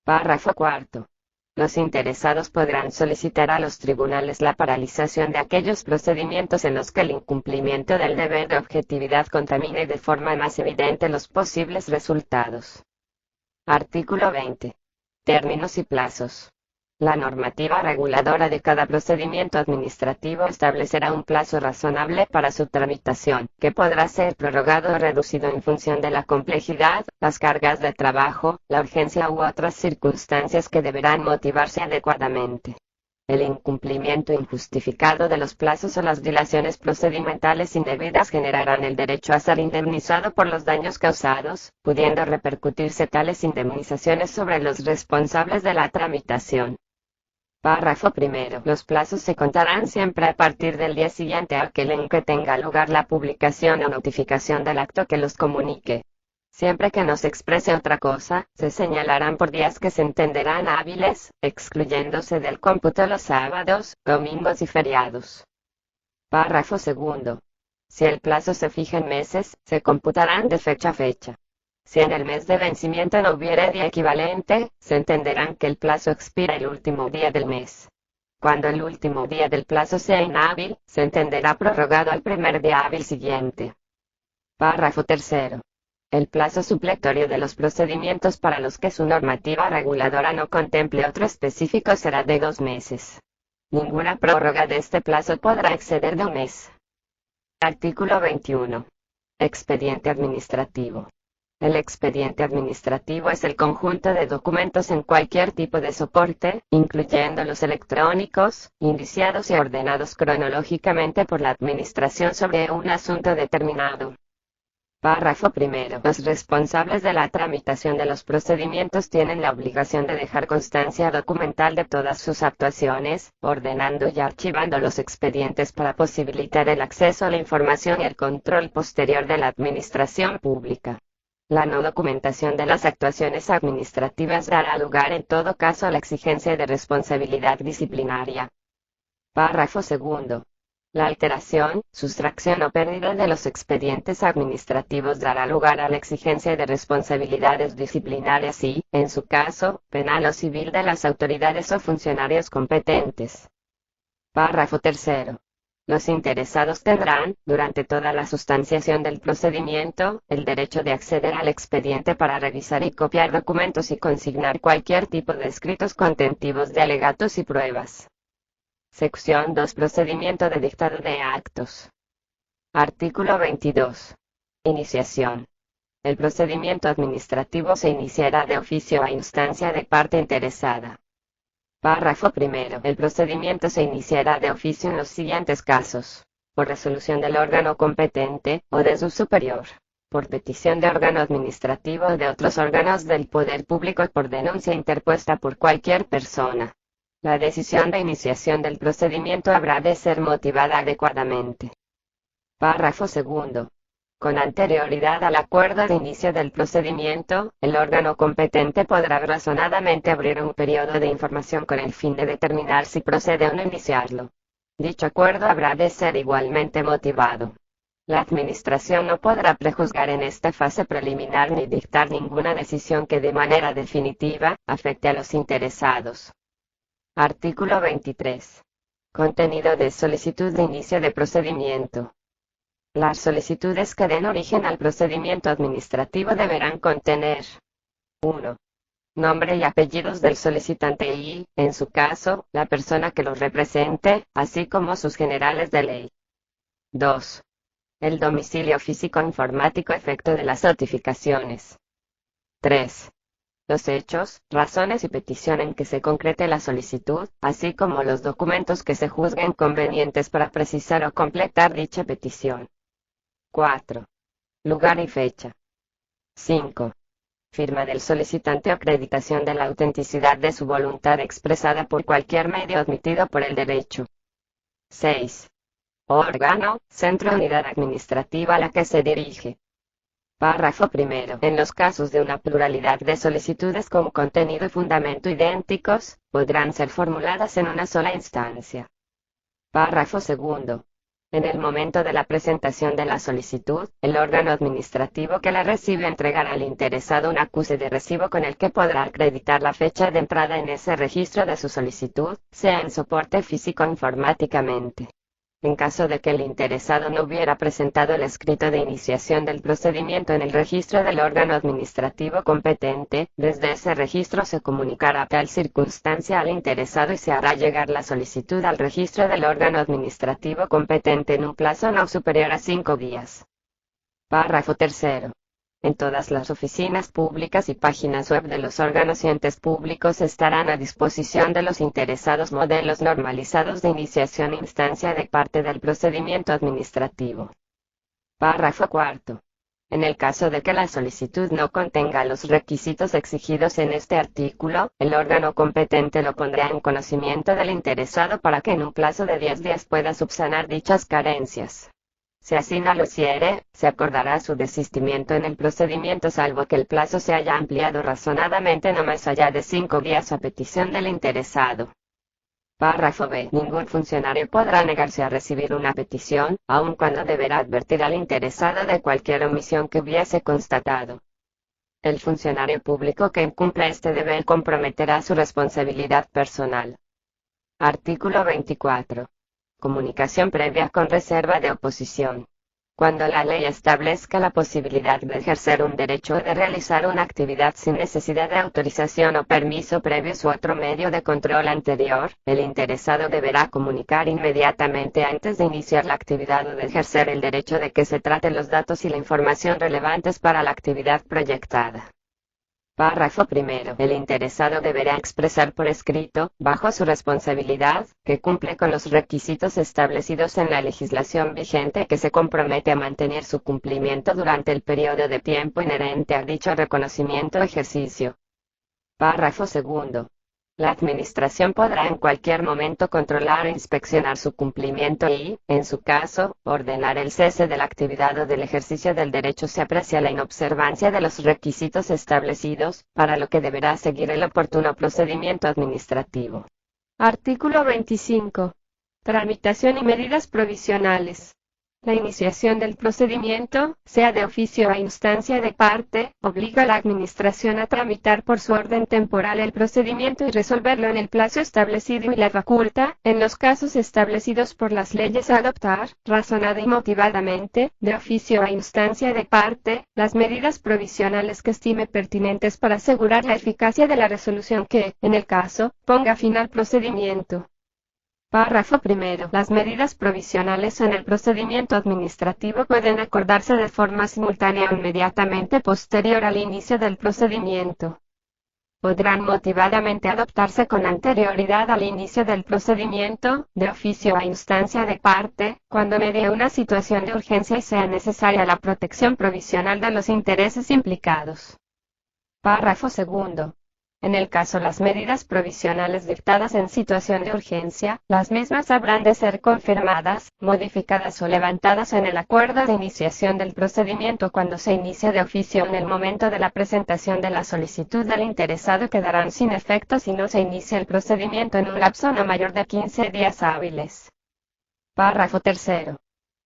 Párrafo cuarto. Los interesados podrán solicitar a los tribunales la paralización de aquellos procedimientos en los que el incumplimiento del deber de objetividad contamine de forma más evidente los posibles resultados. Artículo 20. Términos y plazos. La normativa reguladora de cada procedimiento administrativo establecerá un plazo razonable para su tramitación, que podrá ser prorrogado o reducido en función de la complejidad, las cargas de trabajo, la urgencia u otras circunstancias que deberán motivarse adecuadamente. El incumplimiento injustificado de los plazos o las dilaciones procedimentales indebidas generarán el derecho a ser indemnizado por los daños causados, pudiendo repercutirse tales indemnizaciones sobre los responsables de la tramitación. Párrafo primero. Los plazos se contarán siempre a partir del día siguiente a aquel en que tenga lugar la publicación o notificación del acto que los comunique. Siempre que no se exprese otra cosa, se señalarán por días que se entenderán hábiles, excluyéndose del cómputo los sábados, domingos y feriados. Párrafo segundo. Si el plazo se fija en meses, se computarán de fecha a fecha. Si en el mes de vencimiento no hubiere día equivalente, se entenderán que el plazo expira el último día del mes. Cuando el último día del plazo sea inhábil, se entenderá prorrogado al primer día hábil siguiente. Párrafo tercero. El plazo supletorio de los procedimientos para los que su normativa reguladora no contemple otro específico será de 2 meses. Ninguna prórroga de este plazo podrá exceder de un mes. Artículo 21. Expediente administrativo. El expediente administrativo es el conjunto de documentos en cualquier tipo de soporte, incluyendo los electrónicos, indiciados y ordenados cronológicamente por la Administración sobre un asunto determinado. Párrafo primero. Los responsables de la tramitación de los procedimientos tienen la obligación de dejar constancia documental de todas sus actuaciones, ordenando y archivando los expedientes para posibilitar el acceso a la información y el control posterior de la administración pública. La no documentación de las actuaciones administrativas dará lugar en todo caso a la exigencia de responsabilidad disciplinaria. Párrafo segundo. La alteración, sustracción o pérdida de los expedientes administrativos dará lugar a la exigencia de responsabilidades disciplinarias y, en su caso, penal o civil de las autoridades o funcionarios competentes. Párrafo tercero. Los interesados tendrán, durante toda la sustanciación del procedimiento, el derecho de acceder al expediente para revisar y copiar documentos y consignar cualquier tipo de escritos contentivos de alegatos y pruebas. Sección 2. Procedimiento de dictado de actos. Artículo 22. Iniciación. El procedimiento administrativo se iniciará de oficio a instancia de parte interesada. Párrafo primero. El procedimiento se iniciará de oficio en los siguientes casos: por resolución del órgano competente, o de su superior; por petición de órgano administrativo o de otros órganos del poder público; por denuncia interpuesta por cualquier persona. La decisión de iniciación del procedimiento habrá de ser motivada adecuadamente. Párrafo segundo. Con anterioridad al acuerdo de inicio del procedimiento, el órgano competente podrá razonadamente abrir un periodo de información con el fin de determinar si procede o no iniciarlo. Dicho acuerdo habrá de ser igualmente motivado. La Administración no podrá prejuzgar en esta fase preliminar ni dictar ninguna decisión que de manera definitiva afecte a los interesados. Artículo 23. Contenido de solicitud de inicio de procedimiento. Las solicitudes que den origen al procedimiento administrativo deberán contener 1. Nombre y apellidos del solicitante y, en su caso, la persona que los represente, así como sus generales de ley. 2. El domicilio físico informático efecto de las notificaciones. 3. Los hechos, razones y petición en que se concrete la solicitud, así como los documentos que se juzguen convenientes para precisar o completar dicha petición. 4. Lugar y fecha. 5. Firma del solicitante o acreditación de la autenticidad de su voluntad expresada por cualquier medio admitido por el derecho. 6. Órgano, centro o unidad administrativa a la que se dirige. Párrafo primero. En los casos de una pluralidad de solicitudes con contenido y fundamento idénticos, podrán ser formuladas en una sola instancia. Párrafo segundo. En el momento de la presentación de la solicitud, el órgano administrativo que la recibe entregará al interesado un acuse de recibo con el que podrá acreditar la fecha de entrada en ese registro de su solicitud, sea en soporte físico o informáticamente. En caso de que el interesado no hubiera presentado el escrito de iniciación del procedimiento en el registro del órgano administrativo competente, desde ese registro se comunicará tal circunstancia al interesado y se hará llegar la solicitud al registro del órgano administrativo competente en un plazo no superior a 5 días. Párrafo tercero. En todas las oficinas públicas y páginas web de los órganos y entes públicos estarán a disposición de los interesados modelos normalizados de iniciación e instancia de parte del procedimiento administrativo. Párrafo cuarto. En el caso de que la solicitud no contenga los requisitos exigidos en este artículo, el órgano competente lo pondrá en conocimiento del interesado para que en un plazo de 10 días pueda subsanar dichas carencias. Si así no lo hiciere, se acordará su desistimiento en el procedimiento salvo que el plazo se haya ampliado razonadamente no más allá de 5 días a petición del interesado. Párrafo B. Ningún funcionario podrá negarse a recibir una petición, aun cuando deberá advertir al interesado de cualquier omisión que hubiese constatado. El funcionario público que incumpla este deber comprometerá su responsabilidad personal. Artículo 24. Comunicación previa con reserva de oposición. Cuando la ley establezca la posibilidad de ejercer un derecho o de realizar una actividad sin necesidad de autorización o permiso previo u otro medio de control anterior, el interesado deberá comunicar inmediatamente antes de iniciar la actividad o de ejercer el derecho de que se trate los datos y la información relevantes para la actividad proyectada. Párrafo primero. El interesado deberá expresar por escrito, bajo su responsabilidad, que cumple con los requisitos establecidos en la legislación vigente y que se compromete a mantener su cumplimiento durante el periodo de tiempo inherente a dicho reconocimiento o ejercicio. Párrafo segundo. La Administración podrá en cualquier momento controlar e inspeccionar su cumplimiento y, en su caso, ordenar el cese de la actividad o del ejercicio del derecho si aprecia la inobservancia de los requisitos establecidos, para lo que deberá seguir el oportuno procedimiento administrativo. Artículo 25. Tramitación y medidas provisionales. La iniciación del procedimiento, sea de oficio o a instancia de parte, obliga a la Administración a tramitar por su orden temporal el procedimiento y resolverlo en el plazo establecido y la faculta, en los casos establecidos por las leyes, a adoptar, razonada y motivadamente, de oficio o a instancia de parte, las medidas provisionales que estime pertinentes para asegurar la eficacia de la resolución que, en el caso, ponga fin al procedimiento. Párrafo primero. Las medidas provisionales en el procedimiento administrativo pueden acordarse de forma simultánea o inmediatamente posterior al inicio del procedimiento. Podrán motivadamente adoptarse con anterioridad al inicio del procedimiento, de oficio a instancia de parte, cuando medie una situación de urgencia y sea necesaria la protección provisional de los intereses implicados. Párrafo segundo. En el caso las medidas provisionales dictadas en situación de urgencia, las mismas habrán de ser confirmadas, modificadas o levantadas en el acuerdo de iniciación del procedimiento cuando se inicie de oficio en el momento de la presentación de la solicitud del interesado quedarán sin efecto si no se inicia el procedimiento en un lapso no mayor de 15 días hábiles. Párrafo tercero.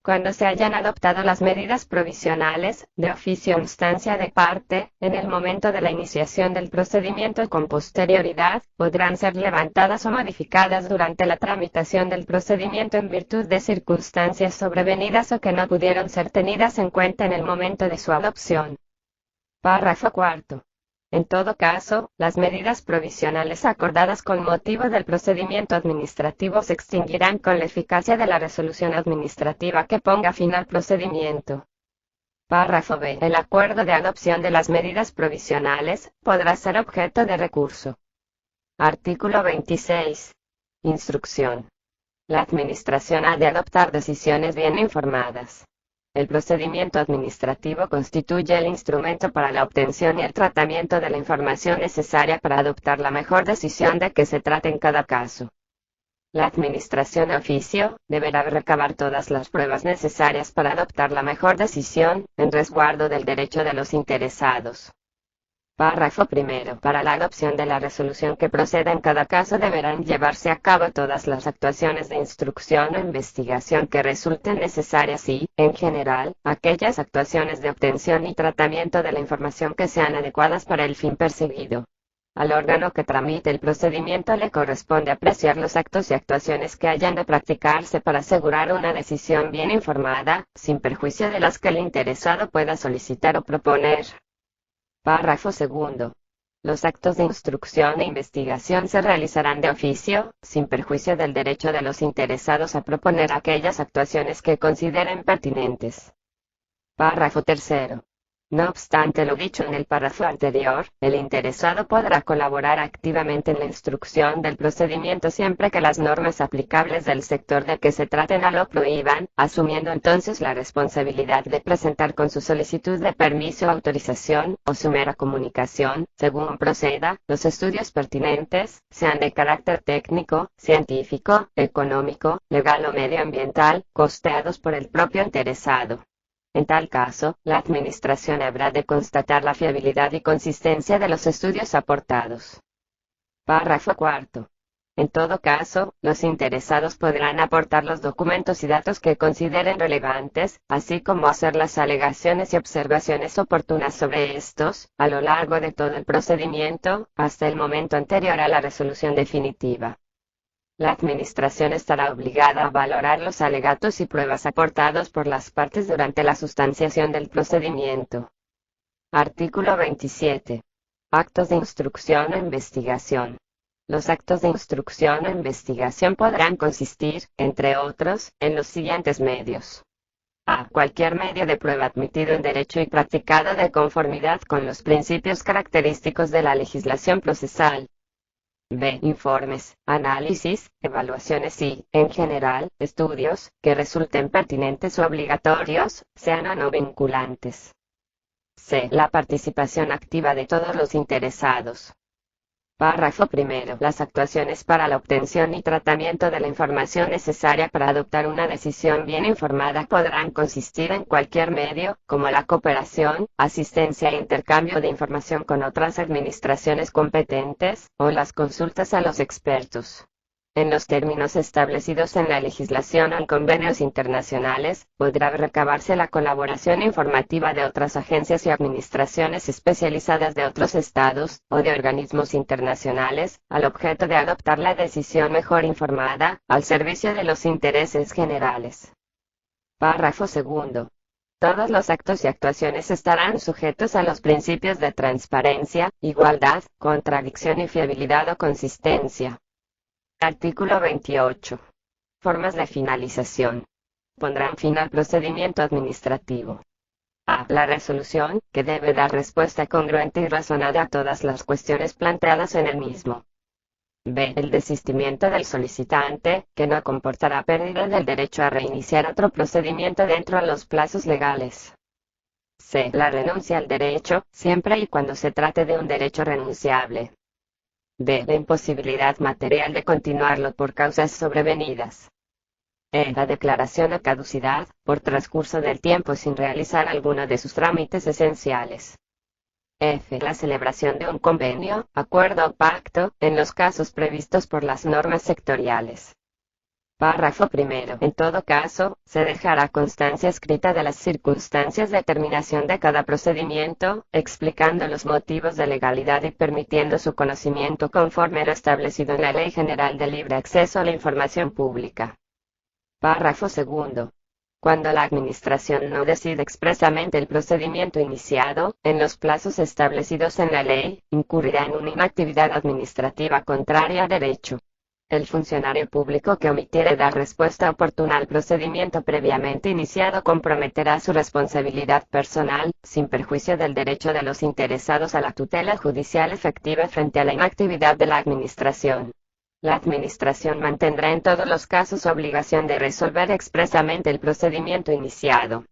Cuando se hayan adoptado las medidas provisionales, de oficio o instancia de parte, en el momento de la iniciación del procedimiento con posterioridad, podrán ser levantadas o modificadas durante la tramitación del procedimiento en virtud de circunstancias sobrevenidas o que no pudieron ser tenidas en cuenta en el momento de su adopción. Párrafo cuarto. En todo caso, las medidas provisionales acordadas con motivo del procedimiento administrativo se extinguirán con la eficacia de la resolución administrativa que ponga fin al procedimiento. Párrafo B. El acuerdo de adopción de las medidas provisionales podrá ser objeto de recurso. Artículo 26. Instrucción. La Administración ha de adoptar decisiones bien informadas. El procedimiento administrativo constituye el instrumento para la obtención y el tratamiento de la información necesaria para adoptar la mejor decisión de que se trate en cada caso. La Administración de oficio deberá recabar todas las pruebas necesarias para adoptar la mejor decisión, en resguardo del derecho de los interesados. Párrafo primero. Para la adopción de la resolución que proceda en cada caso deberán llevarse a cabo todas las actuaciones de instrucción o investigación que resulten necesarias y, en general, aquellas actuaciones de obtención y tratamiento de la información que sean adecuadas para el fin perseguido. Al órgano que tramite el procedimiento le corresponde apreciar los actos y actuaciones que hayan de practicarse para asegurar una decisión bien informada, sin perjuicio de las que el interesado pueda solicitar o proponer. Párrafo segundo. Los actos de instrucción e investigación se realizarán de oficio, sin perjuicio del derecho de los interesados a proponer aquellas actuaciones que consideren pertinentes. Párrafo tercero. No obstante lo dicho en el párrafo anterior, el interesado podrá colaborar activamente en la instrucción del procedimiento siempre que las normas aplicables del sector de que se trate no lo prohíban, asumiendo entonces la responsabilidad de presentar con su solicitud de permiso o autorización, o su mera comunicación, según proceda, los estudios pertinentes, sean de carácter técnico, científico, económico, legal o medioambiental, costeados por el propio interesado. En tal caso, la Administración habrá de constatar la fiabilidad y consistencia de los estudios aportados. Párrafo cuarto. En todo caso, los interesados podrán aportar los documentos y datos que consideren relevantes, así como hacer las alegaciones y observaciones oportunas sobre estos, a lo largo de todo el procedimiento, hasta el momento anterior a la resolución definitiva. La Administración estará obligada a valorar los alegatos y pruebas aportados por las partes durante la sustanciación del procedimiento. Artículo 27. Actos de instrucción o investigación. Los actos de instrucción o investigación podrán consistir, entre otros, en los siguientes medios. A. Cualquier medio de prueba admitido en derecho y practicado de conformidad con los principios característicos de la legislación procesal. B. Informes, análisis, evaluaciones y, en general, estudios, que resulten pertinentes o obligatorios, sean o no vinculantes. C. La participación activa de todos los interesados. Párrafo primero. Las actuaciones para la obtención y tratamiento de la información necesaria para adoptar una decisión bien informada podrán consistir en cualquier medio, como la cooperación, asistencia e intercambio de información con otras administraciones competentes, o las consultas a los expertos. En los términos establecidos en la legislación o en convenios internacionales, podrá recabarse la colaboración informativa de otras agencias y administraciones especializadas de otros estados, o de organismos internacionales, al objeto de adoptar la decisión mejor informada, al servicio de los intereses generales. Párrafo segundo. Todos los actos y actuaciones estarán sujetos a los principios de transparencia, igualdad, contradicción y fiabilidad o consistencia. Artículo 28. Formas de finalización. Pondrán fin al procedimiento administrativo. A. La resolución, que debe dar respuesta congruente y razonada a todas las cuestiones planteadas en el mismo. B. El desistimiento del solicitante, que no comportará pérdida del derecho a reiniciar otro procedimiento dentro de los plazos legales. C. La renuncia al derecho, siempre y cuando se trate de un derecho renunciable. D. La imposibilidad material de continuarlo por causas sobrevenidas. E. La declaración de caducidad, por transcurso del tiempo sin realizar alguno de sus trámites esenciales. F. La celebración de un convenio, acuerdo o pacto, en los casos previstos por las normas sectoriales. Párrafo primero. En todo caso, se dejará constancia escrita de las circunstancias de terminación de cada procedimiento, explicando los motivos de legalidad y permitiendo su conocimiento conforme lo establecido en la Ley General de Libre Acceso a la Información Pública. Párrafo segundo. Cuando la Administración no decide expresamente el procedimiento iniciado, en los plazos establecidos en la ley, incurrirá en una inactividad administrativa contraria a derecho. El funcionario público que omitiere dar respuesta oportuna al procedimiento previamente iniciado comprometerá su responsabilidad personal, sin perjuicio del derecho de los interesados a la tutela judicial efectiva frente a la inactividad de la Administración. La Administración mantendrá en todos los casos obligación de resolver expresamente el procedimiento iniciado.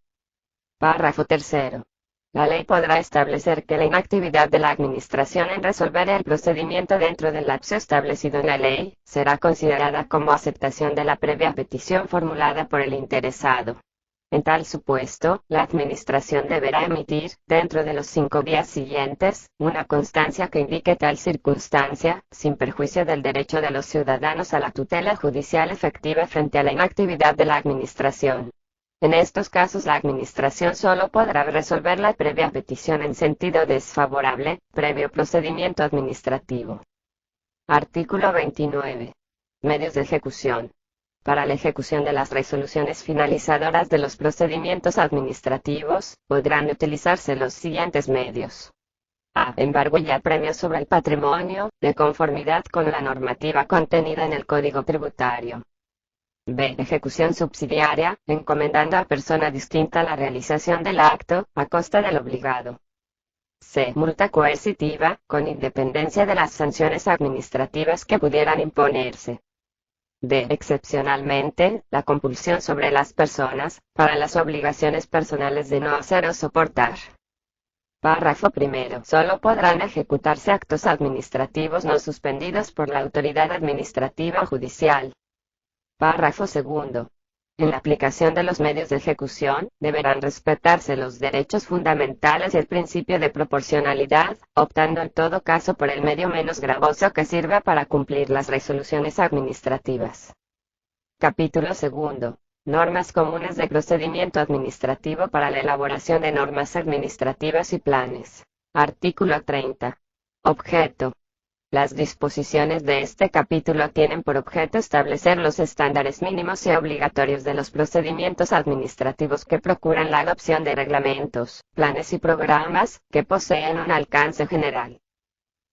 Párrafo tercero. La ley podrá establecer que la inactividad de la Administración en resolver el procedimiento dentro del lapso establecido en la ley, será considerada como aceptación de la previa petición formulada por el interesado. En tal supuesto, la Administración deberá emitir, dentro de los 5 días siguientes, una constancia que indique tal circunstancia, sin perjuicio del derecho de los ciudadanos a la tutela judicial efectiva frente a la inactividad de la Administración. En estos casos la Administración solo podrá resolver la previa petición en sentido desfavorable, previo procedimiento administrativo. Artículo 29. Medios de ejecución. Para la ejecución de las resoluciones finalizadoras de los procedimientos administrativos, podrán utilizarse los siguientes medios. A. Embargo y apremio sobre el patrimonio, de conformidad con la normativa contenida en el Código Tributario. B. Ejecución subsidiaria, encomendando a persona distinta la realización del acto, a costa del obligado. C. Multa coercitiva, con independencia de las sanciones administrativas que pudieran imponerse. D. Excepcionalmente, la compulsión sobre las personas, para las obligaciones personales de no hacer o soportar. Párrafo primero. Solo podrán ejecutarse actos administrativos no suspendidos por la autoridad administrativa o judicial. Párrafo segundo. En la aplicación de los medios de ejecución, deberán respetarse los derechos fundamentales y el principio de proporcionalidad, optando en todo caso por el medio menos gravoso que sirva para cumplir las resoluciones administrativas. Capítulo segundo. Normas comunes de procedimiento administrativo para la elaboración de normas administrativas y planes. Artículo 30. Objeto. Las disposiciones de este capítulo tienen por objeto establecer los estándares mínimos y obligatorios de los procedimientos administrativos que procuran la adopción de reglamentos, planes y programas, que poseen un alcance general.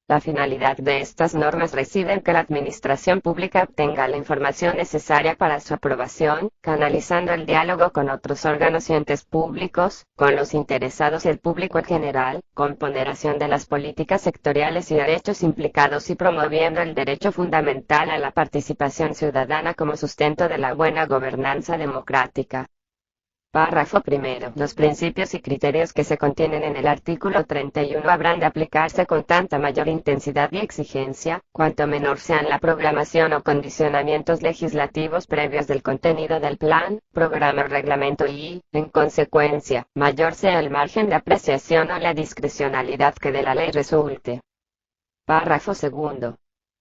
La finalidad de estas normas reside en que la administración pública obtenga la información necesaria para su aprobación, canalizando el diálogo con otros órganos y entes públicos, con los interesados y el público en general, con ponderación de las políticas sectoriales y derechos implicados y promoviendo el derecho fundamental a la participación ciudadana como sustento de la buena gobernanza democrática. Párrafo primero. Los principios y criterios que se contienen en el artículo 31 habrán de aplicarse con tanta mayor intensidad y exigencia, cuanto menor sean la programación o condicionamientos legislativos previos del contenido del plan, programa o reglamento y, en consecuencia, mayor sea el margen de apreciación o la discrecionalidad que de la ley resulte. Párrafo segundo.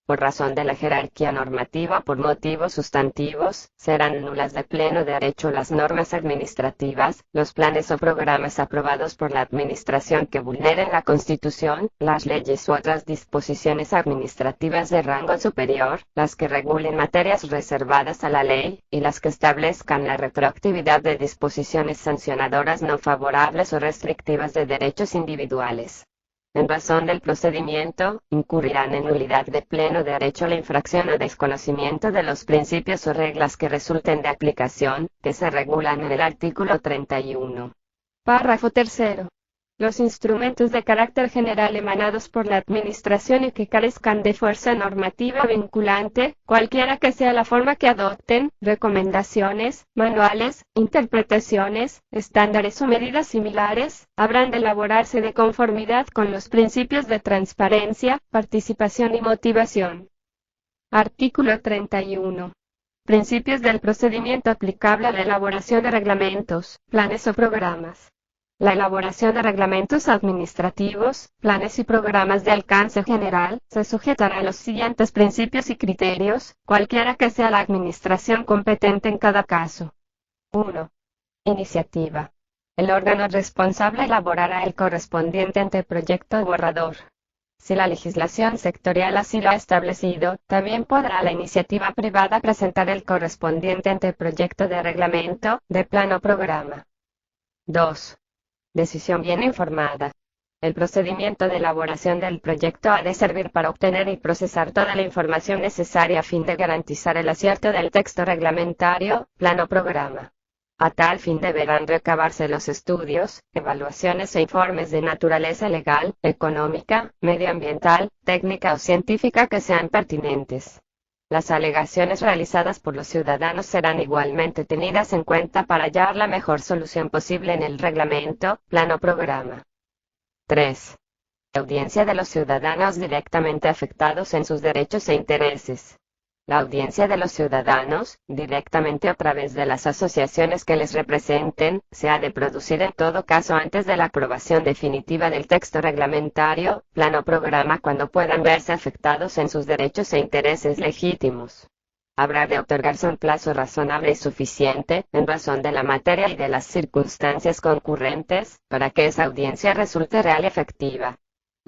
Por razón de la jerarquía normativa o por motivos sustantivos, serán nulas de pleno derecho las normas administrativas, los planes o programas aprobados por la Administración que vulneren la Constitución, las leyes u otras disposiciones administrativas de rango superior, las que regulen materias reservadas a la ley, y las que establezcan la retroactividad de disposiciones sancionadoras no favorables o restrictivas de derechos individuales. En razón del procedimiento, incurrirán en nulidad de pleno derecho la infracción o desconocimiento de los principios o reglas que resulten de aplicación, que se regulan en el artículo 31. Párrafo tercero. Los instrumentos de carácter general emanados por la Administración y que carezcan de fuerza normativa vinculante, cualquiera que sea la forma que adopten, recomendaciones, manuales, interpretaciones, estándares o medidas similares, habrán de elaborarse de conformidad con los principios de transparencia, participación y motivación. Artículo 31. Principios del procedimiento aplicable a la elaboración de reglamentos, planes o programas. La elaboración de reglamentos administrativos, planes y programas de alcance general, se sujetará a los siguientes principios y criterios, cualquiera que sea la administración competente en cada caso. 1. Iniciativa. El órgano responsable elaborará el correspondiente anteproyecto o borrador. Si la legislación sectorial así lo ha establecido, también podrá la iniciativa privada presentar el correspondiente anteproyecto de reglamento, de plan o programa. 2. Decisión bien informada. El procedimiento de elaboración del proyecto ha de servir para obtener y procesar toda la información necesaria a fin de garantizar el acierto del texto reglamentario, plan o programa. A tal fin deberán recabarse los estudios, evaluaciones e informes de naturaleza legal, económica, medioambiental, técnica o científica que sean pertinentes. Las alegaciones realizadas por los ciudadanos serán igualmente tenidas en cuenta para hallar la mejor solución posible en el reglamento, plan o programa. 3. Audiencia de los ciudadanos directamente afectados en sus derechos e intereses. La audiencia de los ciudadanos, directamente a través de las asociaciones que les representen, se ha de producir en todo caso antes de la aprobación definitiva del texto reglamentario, plan o programa cuando puedan verse afectados en sus derechos e intereses legítimos. Habrá de otorgarse un plazo razonable y suficiente, en razón de la materia y de las circunstancias concurrentes, para que esa audiencia resulte real y efectiva.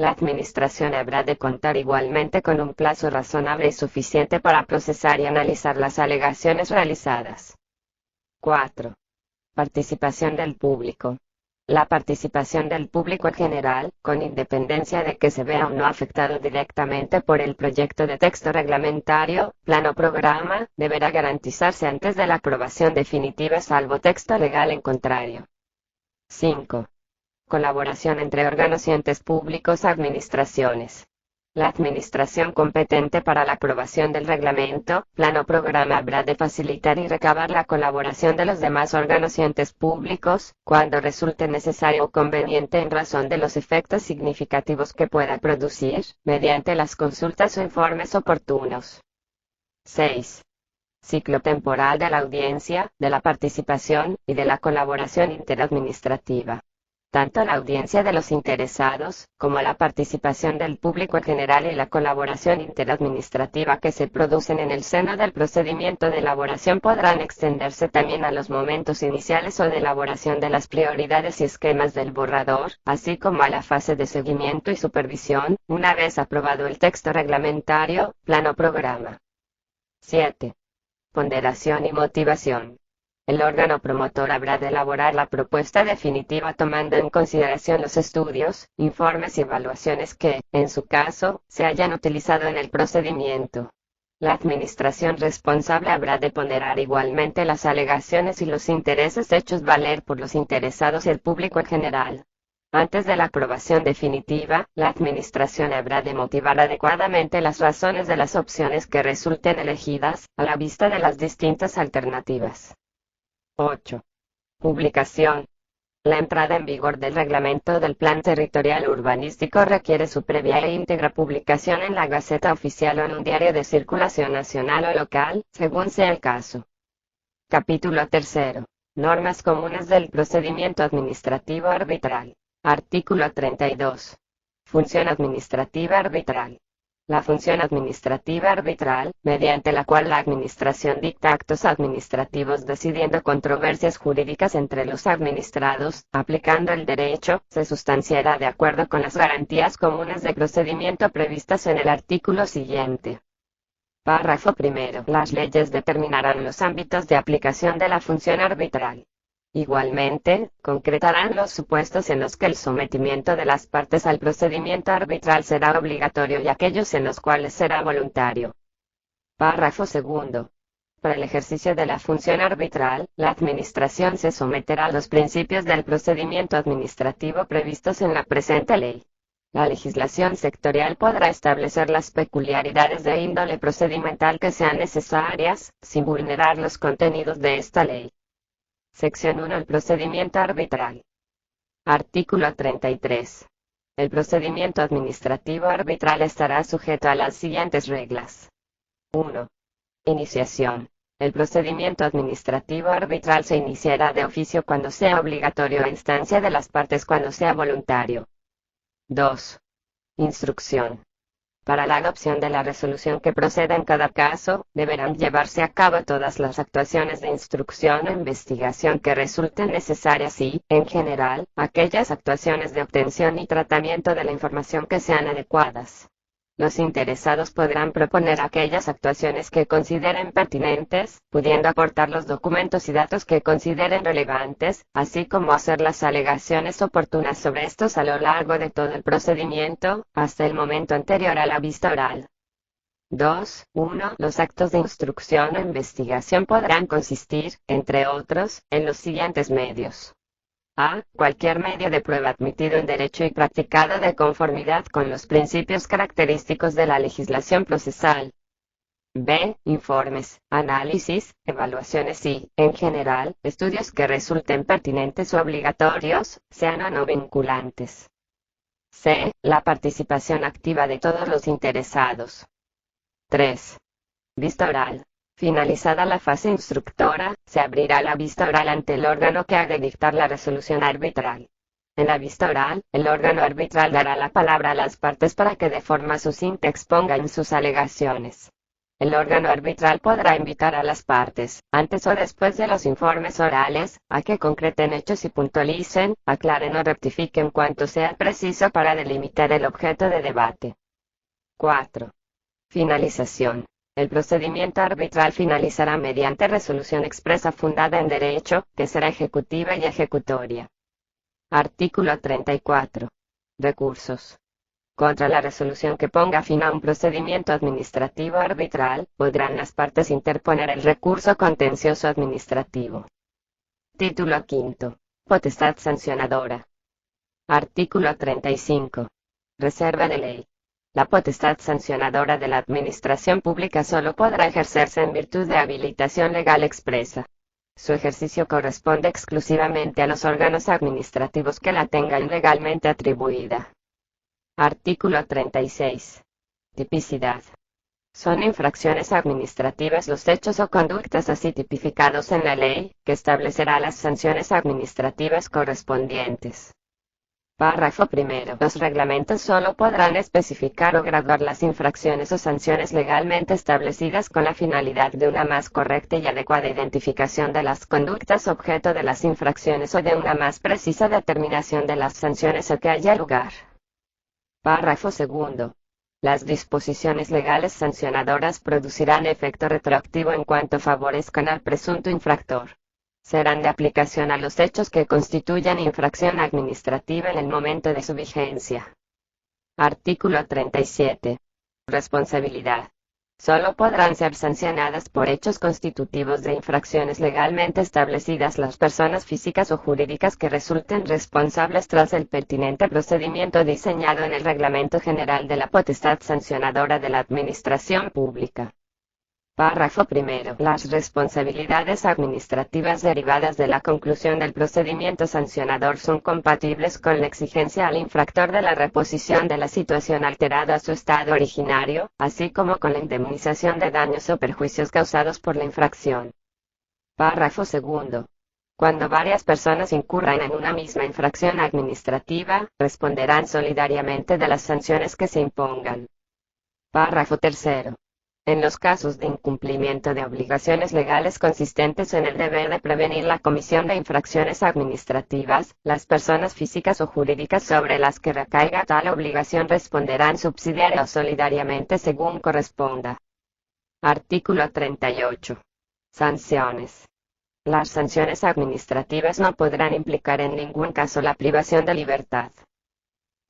La Administración habrá de contar igualmente con un plazo razonable y suficiente para procesar y analizar las alegaciones realizadas. 4. Participación del público. La participación del público en general, con independencia de que se vea o no afectado directamente por el proyecto de texto reglamentario, plan o programa, deberá garantizarse antes de la aprobación definitiva salvo texto legal en contrario. 5. Colaboración entre órganos y entes públicos, administraciones. La administración competente para la aprobación del reglamento, plan o programa habrá de facilitar y recabar la colaboración de los demás órganos y entes públicos, cuando resulte necesario o conveniente en razón de los efectos significativos que pueda producir, mediante las consultas o informes oportunos. 6. Ciclo temporal de la audiencia, de la participación y de la colaboración interadministrativa. Tanto la audiencia de los interesados, como la participación del público en general y la colaboración interadministrativa que se producen en el seno del procedimiento de elaboración podrán extenderse también a los momentos iniciales o de elaboración de las prioridades y esquemas del borrador, así como a la fase de seguimiento y supervisión, una vez aprobado el texto reglamentario, plan o programa. 7. Ponderación y motivación. El órgano promotor habrá de elaborar la propuesta definitiva tomando en consideración los estudios, informes y evaluaciones que, en su caso, se hayan utilizado en el procedimiento. La administración responsable habrá de ponderar igualmente las alegaciones y los intereses hechos valer por los interesados y el público en general. Antes de la aprobación definitiva, la administración habrá de motivar adecuadamente las razones de las opciones que resulten elegidas, a la vista de las distintas alternativas. 8. Publicación. La entrada en vigor del reglamento del Plan Territorial Urbanístico requiere su previa e íntegra publicación en la Gaceta Oficial o en un diario de circulación nacional o local, según sea el caso. Capítulo 3. Normas comunes del procedimiento administrativo arbitral. Artículo 32. Función administrativa arbitral. La función administrativa arbitral, mediante la cual la Administración dicta actos administrativos decidiendo controversias jurídicas entre los administrados, aplicando el derecho, se sustanciará de acuerdo con las garantías comunes de procedimiento previstas en el artículo siguiente. Párrafo primero. Las leyes determinarán los ámbitos de aplicación de la función arbitral. Igualmente, concretarán los supuestos en los que el sometimiento de las partes al procedimiento arbitral será obligatorio y aquellos en los cuales será voluntario. Párrafo segundo. Para el ejercicio de la función arbitral, la Administración se someterá a los principios del procedimiento administrativo previstos en la presente ley. La legislación sectorial podrá establecer las peculiaridades de índole procedimental que sean necesarias, sin vulnerar los contenidos de esta ley. Sección 1. El procedimiento arbitral. Artículo 33. El procedimiento administrativo arbitral estará sujeto a las siguientes reglas. 1. Iniciación. El procedimiento administrativo arbitral se iniciará de oficio cuando sea obligatorio a instancia de las partes cuando sea voluntario. 2. Instrucción. Para la adopción de la resolución que proceda en cada caso, deberán llevarse a cabo todas las actuaciones de instrucción o investigación que resulten necesarias y, en general, aquellas actuaciones de obtención y tratamiento de la información que sean adecuadas. Los interesados podrán proponer aquellas actuaciones que consideren pertinentes, pudiendo aportar los documentos y datos que consideren relevantes, así como hacer las alegaciones oportunas sobre estos a lo largo de todo el procedimiento, hasta el momento anterior a la vista oral. 2.1. Los actos de instrucción o investigación podrán consistir, entre otros, en los siguientes medios. A. Cualquier medio de prueba admitido en derecho y practicado de conformidad con los principios característicos de la legislación procesal. B. Informes, análisis, evaluaciones y, en general, estudios que resulten pertinentes o obligatorios, sean o no vinculantes. C. La participación activa de todos los interesados. 3. Vista oral. Finalizada la fase instructora, se abrirá la vista oral ante el órgano que ha de dictar la resolución arbitral. En la vista oral, el órgano arbitral dará la palabra a las partes para que de forma sucinta expongan sus alegaciones. El órgano arbitral podrá invitar a las partes, antes o después de los informes orales, a que concreten hechos y puntualicen, aclaren o rectifiquen cuanto sea preciso para delimitar el objeto de debate. 4. Finalización. El procedimiento arbitral finalizará mediante resolución expresa fundada en derecho, que será ejecutiva y ejecutoria. Artículo 34. Recursos. Contra la resolución que ponga fin a un procedimiento administrativo arbitral, podrán las partes interponer el recurso contencioso administrativo. Título quinto. Potestad sancionadora. Artículo 35. Reserva de ley. La potestad sancionadora de la Administración Pública solo podrá ejercerse en virtud de habilitación legal expresa. Su ejercicio corresponde exclusivamente a los órganos administrativos que la tengan legalmente atribuida. Artículo 36. Tipicidad. Son infracciones administrativas los hechos o conductas así tipificados en la ley, que establecerá las sanciones administrativas correspondientes. Párrafo primero. Los reglamentos solo podrán especificar o graduar las infracciones o sanciones legalmente establecidas con la finalidad de una más correcta y adecuada identificación de las conductas objeto de las infracciones o de una más precisa determinación de las sanciones a que haya lugar. Párrafo segundo. Las disposiciones legales sancionadoras producirán efecto retroactivo en cuanto favorezcan al presunto infractor. Serán de aplicación a los hechos que constituyan infracción administrativa en el momento de su vigencia. Artículo 37. Responsabilidad. Solo podrán ser sancionadas por hechos constitutivos de infracciones legalmente establecidas las personas físicas o jurídicas que resulten responsables tras el pertinente procedimiento diseñado en el Reglamento General de la Potestad Sancionadora de la Administración Pública. Párrafo primero. Las responsabilidades administrativas derivadas de la conclusión del procedimiento sancionador son compatibles con la exigencia al infractor de la reposición de la situación alterada a su estado originario, así como con la indemnización de daños o perjuicios causados por la infracción. Párrafo segundo. Cuando varias personas incurran en una misma infracción administrativa, responderán solidariamente de las sanciones que se impongan. Párrafo tercero. En los casos de incumplimiento de obligaciones legales consistentes en el deber de prevenir la comisión de infracciones administrativas, las personas físicas o jurídicas sobre las que recaiga tal obligación responderán subsidiaria o solidariamente según corresponda. Artículo 38. Sanciones. Las sanciones administrativas no podrán implicar en ningún caso la privación de libertad.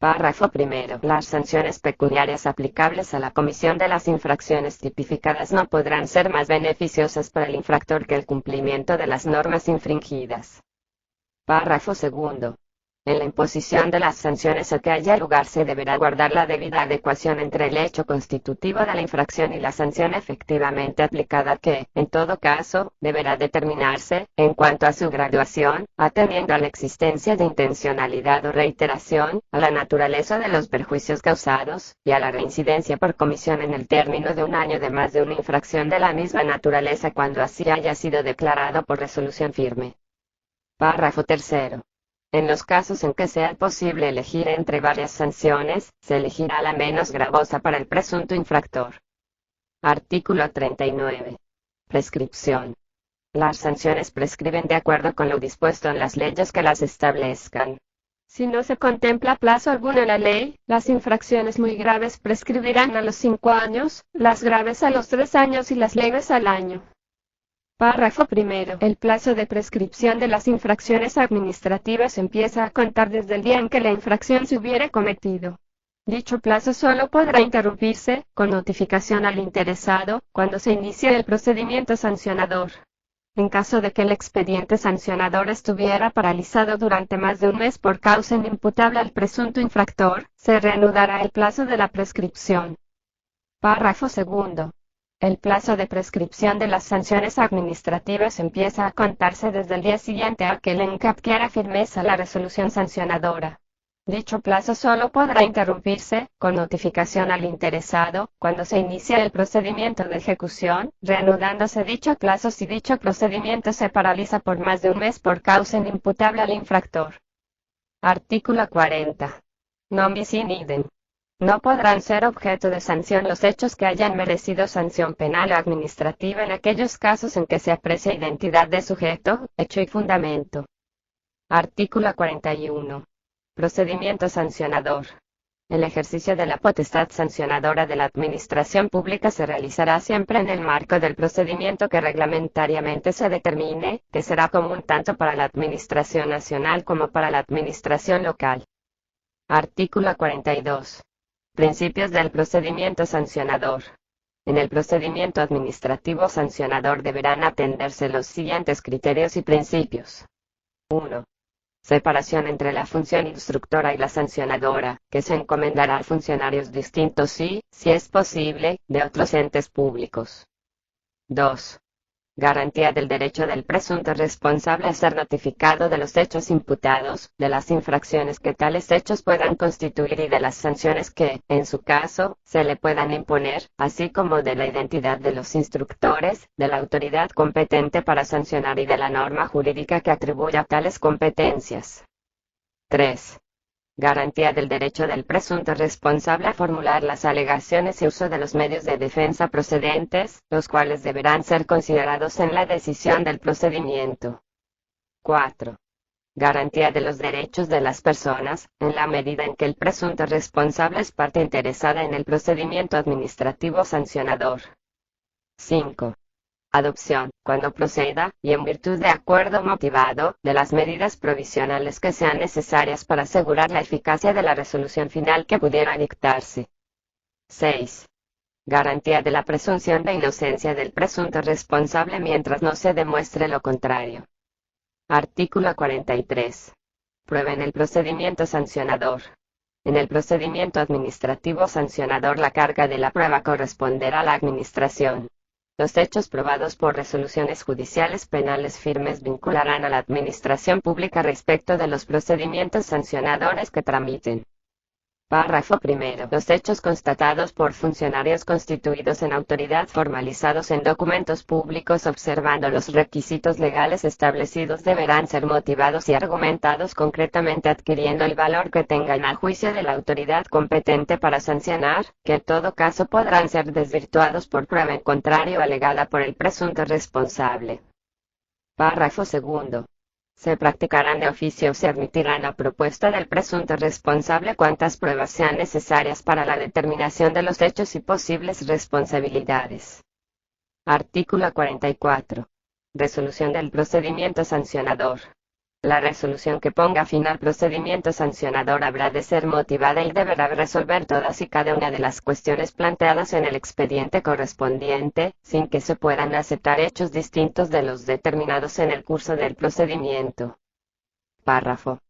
Párrafo primero. Las sanciones pecuniarias aplicables a la comisión de las infracciones tipificadas no podrán ser más beneficiosas para el infractor que el cumplimiento de las normas infringidas. Párrafo segundo. En la imposición de las sanciones a que haya lugar se deberá guardar la debida adecuación entre el hecho constitutivo de la infracción y la sanción efectivamente aplicada que, en todo caso, deberá determinarse, en cuanto a su graduación, atendiendo a la existencia de intencionalidad o reiteración, a la naturaleza de los perjuicios causados, y a la reincidencia por comisión en el término de un año de más de una infracción de la misma naturaleza cuando así haya sido declarado por resolución firme. Párrafo tercero. En los casos en que sea posible elegir entre varias sanciones, se elegirá la menos gravosa para el presunto infractor. Artículo 39. Prescripción. Las sanciones prescriben de acuerdo con lo dispuesto en las leyes que las establezcan. Si no se contempla plazo alguno en la ley, las infracciones muy graves prescribirán a los 5 años, las graves a los 3 años y las leves al año. Párrafo primero. El plazo de prescripción de las infracciones administrativas empieza a contar desde el día en que la infracción se hubiere cometido. Dicho plazo solo podrá interrumpirse, con notificación al interesado, cuando se inicie el procedimiento sancionador. En caso de que el expediente sancionador estuviera paralizado durante más de un mes por causa inimputable al presunto infractor, se reanudará el plazo de la prescripción. Párrafo segundo. El plazo de prescripción de las sanciones administrativas empieza a contarse desde el día siguiente a aquel en que adquiera firmeza la resolución sancionadora. Dicho plazo solo podrá interrumpirse, con notificación al interesado, cuando se inicie el procedimiento de ejecución, reanudándose dicho plazo si dicho procedimiento se paraliza por más de un mes por causa inimputable al infractor. Artículo 40. Non bis in idem. No podrán ser objeto de sanción los hechos que hayan merecido sanción penal o administrativa en aquellos casos en que se aprecia identidad de sujeto, hecho y fundamento. Artículo 41. Procedimiento sancionador. El ejercicio de la potestad sancionadora de la Administración Pública se realizará siempre en el marco del procedimiento que reglamentariamente se determine, que será común tanto para la Administración Nacional como para la Administración Local. Artículo 42. Principios del procedimiento sancionador. En el procedimiento administrativo sancionador deberán atenderse los siguientes criterios y principios. 1. Separación entre la función instructora y la sancionadora, que se encomendará a funcionarios distintos y, si es posible, de otros entes públicos. 2. Garantía del derecho del presunto responsable a ser notificado de los hechos imputados, de las infracciones que tales hechos puedan constituir y de las sanciones que, en su caso, se le puedan imponer, así como de la identidad de los instructores, de la autoridad competente para sancionar y de la norma jurídica que atribuya tales competencias. 3. Garantía del derecho del presunto responsable a formular las alegaciones y uso de los medios de defensa procedentes, los cuales deberán ser considerados en la decisión del procedimiento. 4. Garantía de los derechos de las personas, en la medida en que el presunto responsable es parte interesada en el procedimiento administrativo sancionador. 5. Adopción, cuando proceda, y en virtud de acuerdo motivado, de las medidas provisionales que sean necesarias para asegurar la eficacia de la resolución final que pudiera dictarse. 6. Garantía de la presunción de inocencia del presunto responsable mientras no se demuestre lo contrario. Artículo 43. Prueba en el procedimiento sancionador. En el procedimiento administrativo sancionador la carga de la prueba corresponderá a la Administración. Los hechos probados por resoluciones judiciales penales firmes vincularán a la Administración Pública respecto de los procedimientos sancionadores que tramiten. Párrafo primero. Los hechos constatados por funcionarios constituidos en autoridad formalizados en documentos públicos observando los requisitos legales establecidos deberán ser motivados y argumentados concretamente adquiriendo el valor que tengan a juicio de la autoridad competente para sancionar, que en todo caso podrán ser desvirtuados por prueba en contrario alegada por el presunto responsable. Párrafo segundo. Se practicarán de oficio o se admitirán a propuesta del presunto responsable cuantas pruebas sean necesarias para la determinación de los hechos y posibles responsabilidades. Artículo 44. Resolución del procedimiento sancionador. La resolución que ponga fin al procedimiento sancionador habrá de ser motivada y deberá resolver todas y cada una de las cuestiones planteadas en el expediente correspondiente, sin que se puedan aceptar hechos distintos de los determinados en el curso del procedimiento. Párrafo.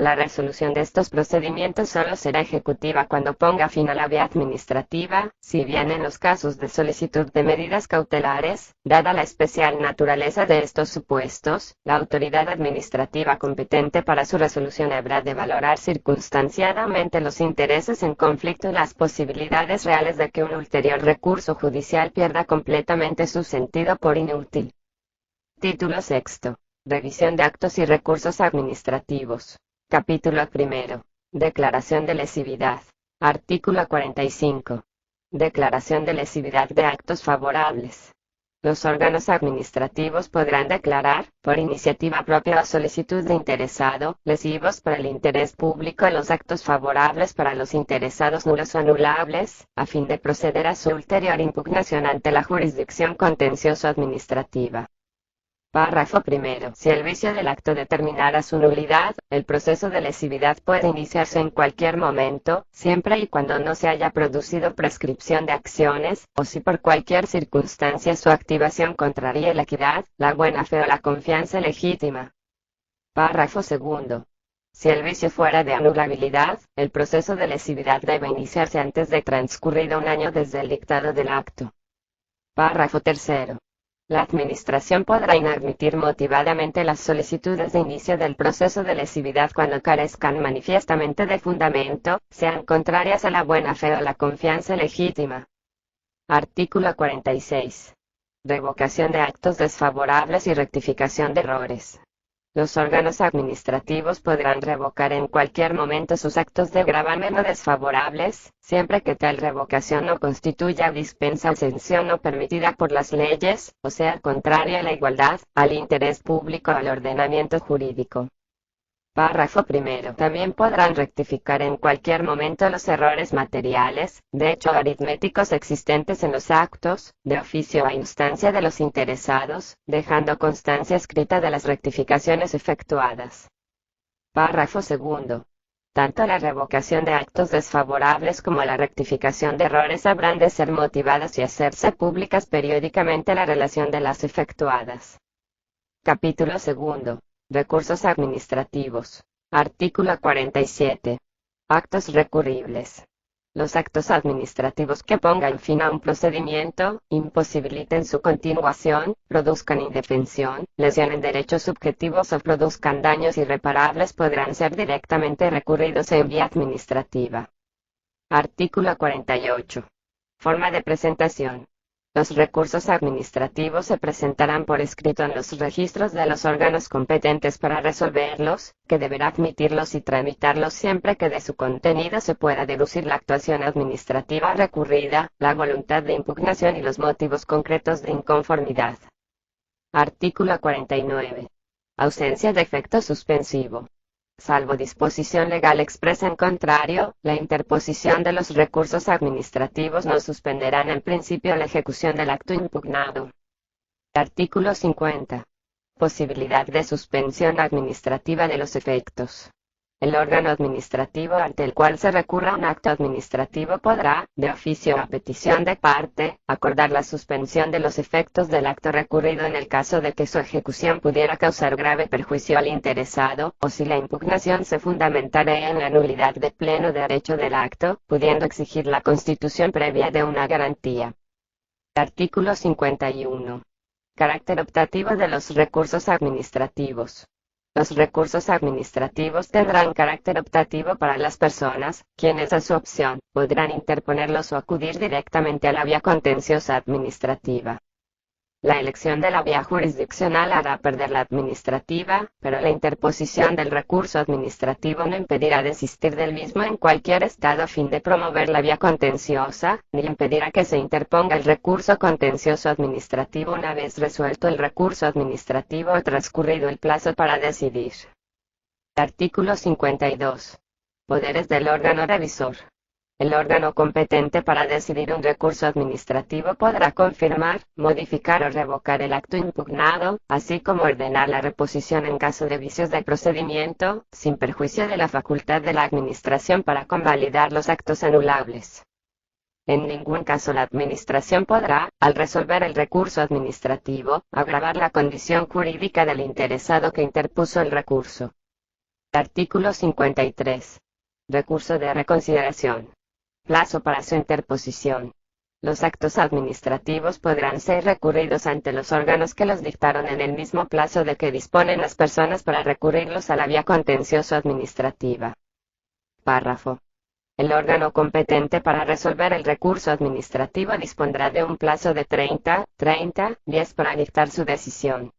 La resolución de estos procedimientos solo será ejecutiva cuando ponga fin a la vía administrativa, si bien en los casos de solicitud de medidas cautelares, dada la especial naturaleza de estos supuestos, la autoridad administrativa competente para su resolución habrá de valorar circunstanciadamente los intereses en conflicto y las posibilidades reales de que un ulterior recurso judicial pierda completamente su sentido por inútil. Título sexto. Revisión de actos y recursos administrativos. Capítulo primero. Declaración de lesividad. Artículo 45. Declaración de lesividad de actos favorables. Los órganos administrativos podrán declarar, por iniciativa propia o solicitud de interesado, lesivos para el interés público en los actos favorables para los interesados nulos o anulables, a fin de proceder a su ulterior impugnación ante la jurisdicción contencioso-administrativa. Párrafo primero. Si el vicio del acto determinara su nulidad, el proceso de lesividad puede iniciarse en cualquier momento, siempre y cuando no se haya producido prescripción de acciones, o si por cualquier circunstancia su activación contraría la equidad, la buena fe o la confianza legítima. Párrafo segundo. Si el vicio fuera de anulabilidad, el proceso de lesividad debe iniciarse antes de transcurrido un año desde el dictado del acto. Párrafo tercero. La Administración podrá inadmitir motivadamente las solicitudes de inicio del proceso de lesividad cuando carezcan manifiestamente de fundamento, sean contrarias a la buena fe o la confianza legítima. Artículo 46. Revocación de actos desfavorables y rectificación de errores. Los órganos administrativos podrán revocar en cualquier momento sus actos de gravamen o desfavorables, siempre que tal revocación no constituya dispensa o sanción no permitida por las leyes, o sea contraria a la igualdad, al interés público o al ordenamiento jurídico. Párrafo primero. También podrán rectificar en cualquier momento los errores materiales, de hecho aritméticos existentes en los actos, de oficio a instancia de los interesados, dejando constancia escrita de las rectificaciones efectuadas. Párrafo segundo. Tanto la revocación de actos desfavorables como la rectificación de errores habrán de ser motivadas y hacerse públicas periódicamente la relación de las efectuadas. Capítulo segundo. Recursos administrativos. Artículo 47. Actos recurribles. Los actos administrativos que pongan fin a un procedimiento, imposibiliten su continuación, produzcan indefensión, lesionen derechos subjetivos o produzcan daños irreparables podrán ser directamente recurridos en vía administrativa. Artículo 48. Forma de presentación. Los recursos administrativos se presentarán por escrito en los registros de los órganos competentes para resolverlos, que deberá admitirlos y tramitarlos siempre que de su contenido se pueda deducir la actuación administrativa recurrida, la voluntad de impugnación y los motivos concretos de inconformidad. Artículo 49. Ausencia de efecto suspensivo. Salvo disposición legal expresa en contrario, la interposición de los recursos administrativos no suspenderá en principio la ejecución del acto impugnado. Artículo 50. Posibilidad de suspensión administrativa de los efectos. El órgano administrativo ante el cual se recurra un acto administrativo podrá, de oficio o a petición de parte, acordar la suspensión de los efectos del acto recurrido en el caso de que su ejecución pudiera causar grave perjuicio al interesado, o si la impugnación se fundamentara en la nulidad de pleno derecho del acto, pudiendo exigir la constitución previa de una garantía. Artículo 51. Carácter optativo de los recursos administrativos. Los recursos administrativos tendrán carácter optativo para las personas, quienes a su opción, podrán interponerlos o acudir directamente a la vía contenciosa administrativa. La elección de la vía jurisdiccional hará perder la administrativa, pero la interposición del recurso administrativo no impedirá desistir del mismo en cualquier estado a fin de promover la vía contenciosa, ni impedirá que se interponga el recurso contencioso administrativo una vez resuelto el recurso administrativo o transcurrido el plazo para decidir. Artículo 52. Poderes del órgano revisor. El órgano competente para decidir un recurso administrativo podrá confirmar, modificar o revocar el acto impugnado, así como ordenar la reposición en caso de vicios del procedimiento, sin perjuicio de la facultad de la Administración para convalidar los actos anulables. En ningún caso la Administración podrá, al resolver el recurso administrativo, agravar la condición jurídica del interesado que interpuso el recurso. Artículo 53. Recurso de reconsideración. Plazo para su interposición. Los actos administrativos podrán ser recurridos ante los órganos que los dictaron en el mismo plazo de que disponen las personas para recurrirlos a la vía contencioso-administrativa. Párrafo. El órgano competente para resolver el recurso administrativo dispondrá de un plazo de 30 días para dictar su decisión.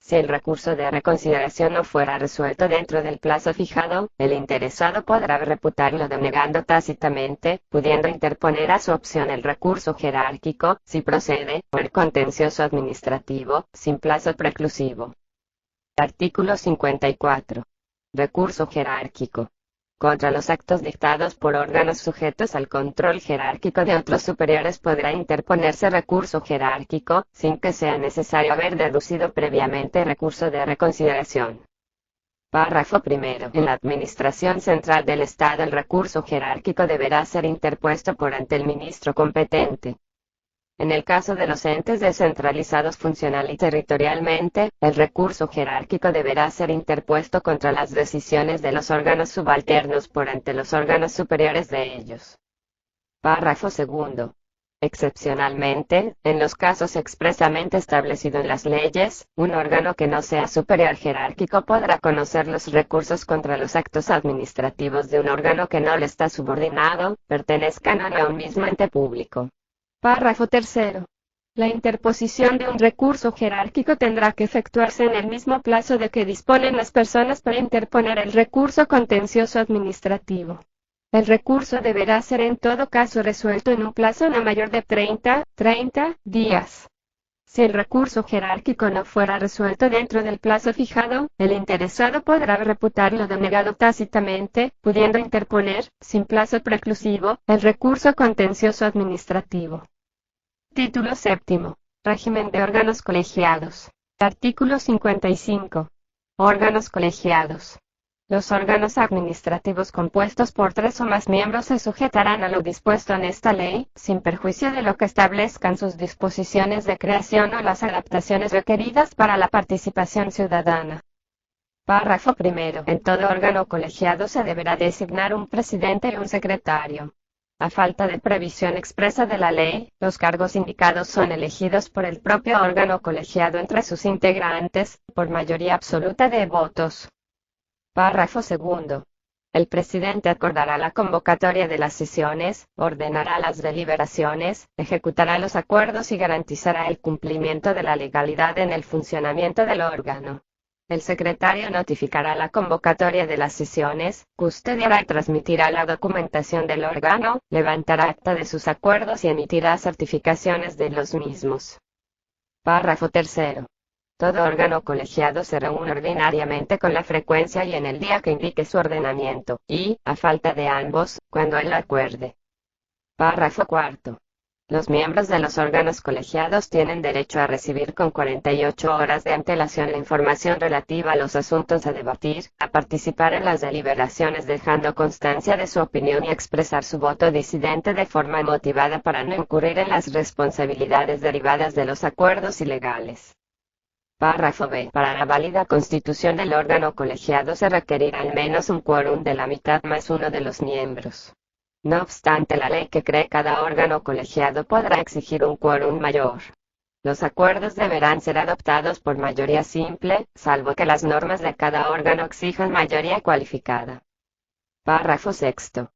Si el recurso de reconsideración no fuera resuelto dentro del plazo fijado, el interesado podrá reputarlo denegando tácitamente, pudiendo interponer a su opción el recurso jerárquico, si procede, o el contencioso administrativo, sin plazo preclusivo. Artículo 54. Recurso jerárquico. Contra los actos dictados por órganos sujetos al control jerárquico de otros superiores podrá interponerse recurso jerárquico, sin que sea necesario haber deducido previamente recurso de reconsideración. Párrafo primero. En la Administración Central del Estado el recurso jerárquico deberá ser interpuesto por ante el ministro competente. En el caso de los entes descentralizados funcional y territorialmente, el recurso jerárquico deberá ser interpuesto contra las decisiones de los órganos subalternos por ante los órganos superiores de ellos. Párrafo segundo. Excepcionalmente, en los casos expresamente establecidos en las leyes, un órgano que no sea superior jerárquico podrá conocer los recursos contra los actos administrativos de un órgano que no le está subordinado, pertenezcan a un mismo ente público. Párrafo tercero. La interposición de un recurso jerárquico tendrá que efectuarse en el mismo plazo de que disponen las personas para interponer el recurso contencioso administrativo. El recurso deberá ser en todo caso resuelto en un plazo no mayor de 30 días. Si el recurso jerárquico no fuera resuelto dentro del plazo fijado, el interesado podrá reputarlo denegado tácitamente, pudiendo interponer, sin plazo preclusivo, el recurso contencioso administrativo. Título séptimo. Régimen de órganos colegiados. Artículo 55. Órganos colegiados. Los órganos administrativos compuestos por 3 o más miembros se sujetarán a lo dispuesto en esta ley, sin perjuicio de lo que establezcan sus disposiciones de creación o las adaptaciones requeridas para la participación ciudadana. Párrafo primero. En todo órgano colegiado se deberá designar un presidente y un secretario. A falta de previsión expresa de la ley, los cargos indicados son elegidos por el propio órgano colegiado entre sus integrantes, por mayoría absoluta de votos. Párrafo segundo. El presidente acordará la convocatoria de las sesiones, ordenará las deliberaciones, ejecutará los acuerdos y garantizará el cumplimiento de la legalidad en el funcionamiento del órgano. El secretario notificará la convocatoria de las sesiones, custodiará y transmitirá la documentación del órgano, levantará acta de sus acuerdos y emitirá certificaciones de los mismos. Párrafo tercero. Todo órgano colegiado se reúne ordinariamente con la frecuencia y en el día que indique su ordenamiento, y, a falta de ambos, cuando él lo acuerde. Párrafo cuarto. Los miembros de los órganos colegiados tienen derecho a recibir con 48 horas de antelación la información relativa a los asuntos a debatir, a participar en las deliberaciones dejando constancia de su opinión y expresar su voto disidente de forma motivada para no incurrir en las responsabilidades derivadas de los acuerdos ilegales. Párrafo B. Para la válida constitución del órgano colegiado se requerirá al menos un quórum de la mitad más uno de los miembros. No obstante, la ley que cree cada órgano colegiado podrá exigir un quórum mayor. Los acuerdos deberán ser adoptados por mayoría simple, salvo que las normas de cada órgano exijan mayoría cualificada. Párrafo sexto.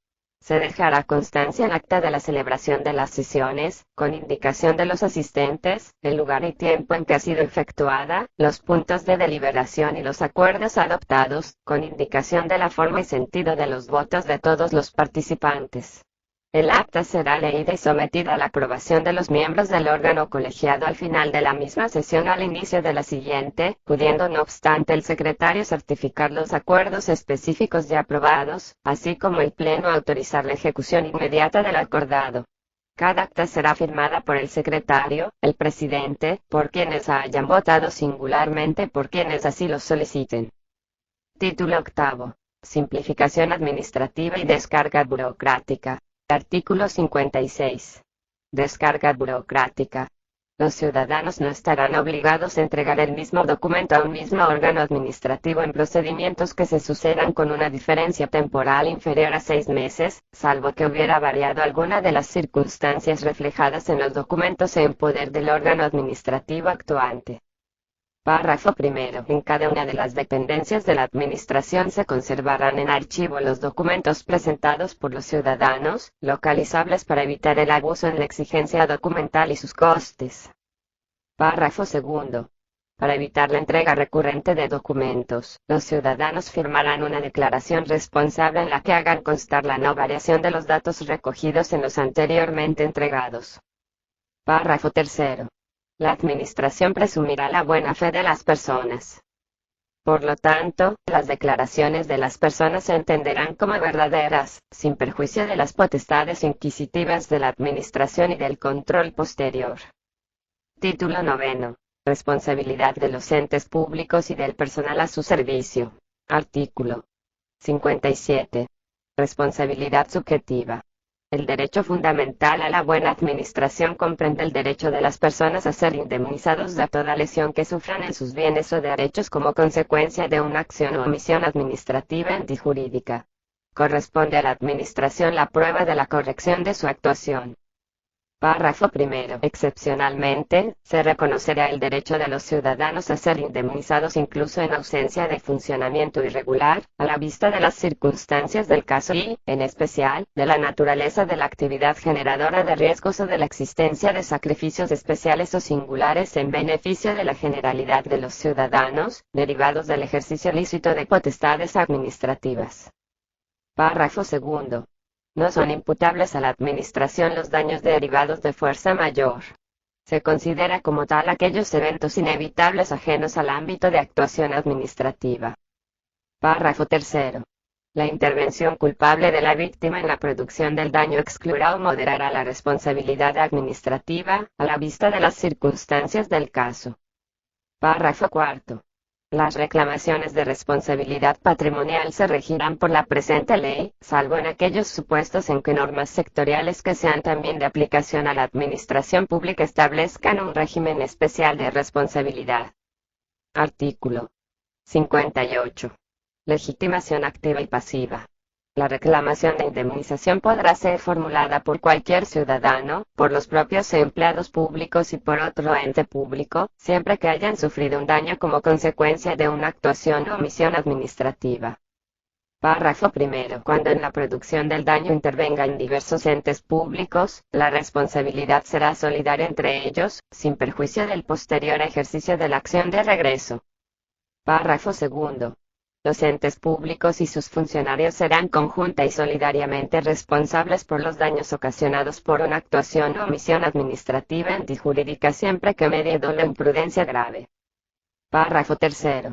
Se dejará constancia en acta de la celebración de las sesiones, con indicación de los asistentes, el lugar y tiempo en que ha sido efectuada, los puntos de deliberación y los acuerdos adoptados, con indicación de la forma y sentido de los votos de todos los participantes. El acta será leída y sometida a la aprobación de los miembros del órgano colegiado al final de la misma sesión o al inicio de la siguiente, pudiendo no obstante el secretario certificar los acuerdos específicos ya aprobados, así como el Pleno autorizar la ejecución inmediata del acordado. Cada acta será firmada por el secretario, el presidente, por quienes hayan votado singularmente por quienes así lo soliciten. Título octavo. Simplificación administrativa y descarga burocrática. Artículo 56. Descarga burocrática. Los ciudadanos no estarán obligados a entregar el mismo documento a un mismo órgano administrativo en procedimientos que se sucedan con una diferencia temporal inferior a 6 meses, salvo que hubiera variado alguna de las circunstancias reflejadas en los documentos en poder del órgano administrativo actuante. Párrafo primero. En cada una de las dependencias de la Administración se conservarán en archivo los documentos presentados por los ciudadanos, localizables para evitar el abuso en la exigencia documental y sus costes. Párrafo segundo. Para evitar la entrega recurrente de documentos, los ciudadanos firmarán una declaración responsable en la que hagan constar la no variación de los datos recogidos en los anteriormente entregados. Párrafo tercero. La Administración presumirá la buena fe de las personas. Por lo tanto, las declaraciones de las personas se entenderán como verdaderas, sin perjuicio de las potestades inquisitivas de la Administración y del control posterior. Título noveno. Responsabilidad de los entes públicos y del personal a su servicio. Artículo 57. Responsabilidad subjetiva. El derecho fundamental a la buena administración comprende el derecho de las personas a ser indemnizados de toda lesión que sufran en sus bienes o derechos como consecuencia de una acción o omisión administrativa antijurídica. Corresponde a la Administración la prueba de la corrección de su actuación. Párrafo primero. Excepcionalmente, se reconocerá el derecho de los ciudadanos a ser indemnizados incluso en ausencia de funcionamiento irregular, a la vista de las circunstancias del caso y, en especial, de la naturaleza de la actividad generadora de riesgos o de la existencia de sacrificios especiales o singulares en beneficio de la generalidad de los ciudadanos, derivados del ejercicio lícito de potestades administrativas. Párrafo segundo. No son imputables a la Administración los daños derivados de fuerza mayor. Se considera como tal aquellos eventos inevitables ajenos al ámbito de actuación administrativa. Párrafo tercero. La intervención culpable de la víctima en la producción del daño excluirá o moderará la responsabilidad administrativa, a la vista de las circunstancias del caso. Párrafo cuarto. Las reclamaciones de responsabilidad patrimonial se regirán por la presente ley, salvo en aquellos supuestos en que normas sectoriales que sean también de aplicación a la administración pública establezcan un régimen especial de responsabilidad. Artículo 58. Legitimación activa y pasiva. La reclamación de indemnización podrá ser formulada por cualquier ciudadano, por los propios empleados públicos y por otro ente público, siempre que hayan sufrido un daño como consecuencia de una actuación o omisión administrativa. Párrafo primero. Cuando en la producción del daño intervengan diversos entes públicos, la responsabilidad será solidaria entre ellos, sin perjuicio del posterior ejercicio de la acción de regreso. Párrafo segundo. Los entes públicos y sus funcionarios serán conjunta y solidariamente responsables por los daños ocasionados por una actuación o omisión administrativa antijurídica siempre que medie dolo o imprudencia grave. Párrafo tercero.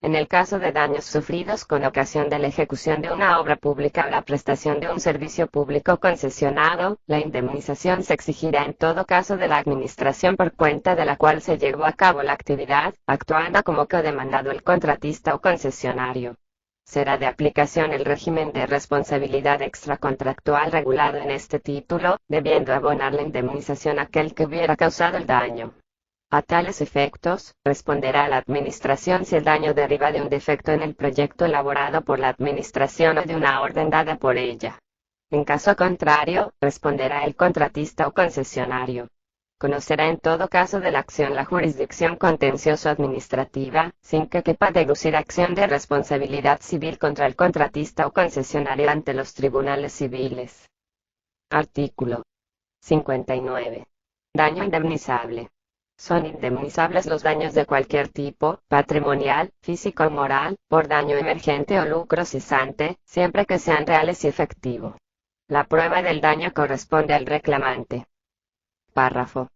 En el caso de daños sufridos con ocasión de la ejecución de una obra pública o la prestación de un servicio público concesionado, la indemnización se exigirá en todo caso de la administración por cuenta de la cual se llevó a cabo la actividad, actuando como co-demandado el contratista o concesionario. Será de aplicación el régimen de responsabilidad extracontractual regulado en este título, debiendo abonar la indemnización a aquel que hubiera causado el daño. A tales efectos, responderá la Administración si el daño deriva de un defecto en el proyecto elaborado por la Administración o de una orden dada por ella. En caso contrario, responderá el contratista o concesionario. Conocerá en todo caso de la acción la jurisdicción contencioso-administrativa, sin que quepa deducir acción de responsabilidad civil contra el contratista o concesionario ante los tribunales civiles. Artículo 59. Daño indemnizable. Son indemnizables los daños de cualquier tipo, patrimonial, físico o moral, por daño emergente o lucro cesante, siempre que sean reales y efectivo. La prueba del daño corresponde al reclamante. Párrafo.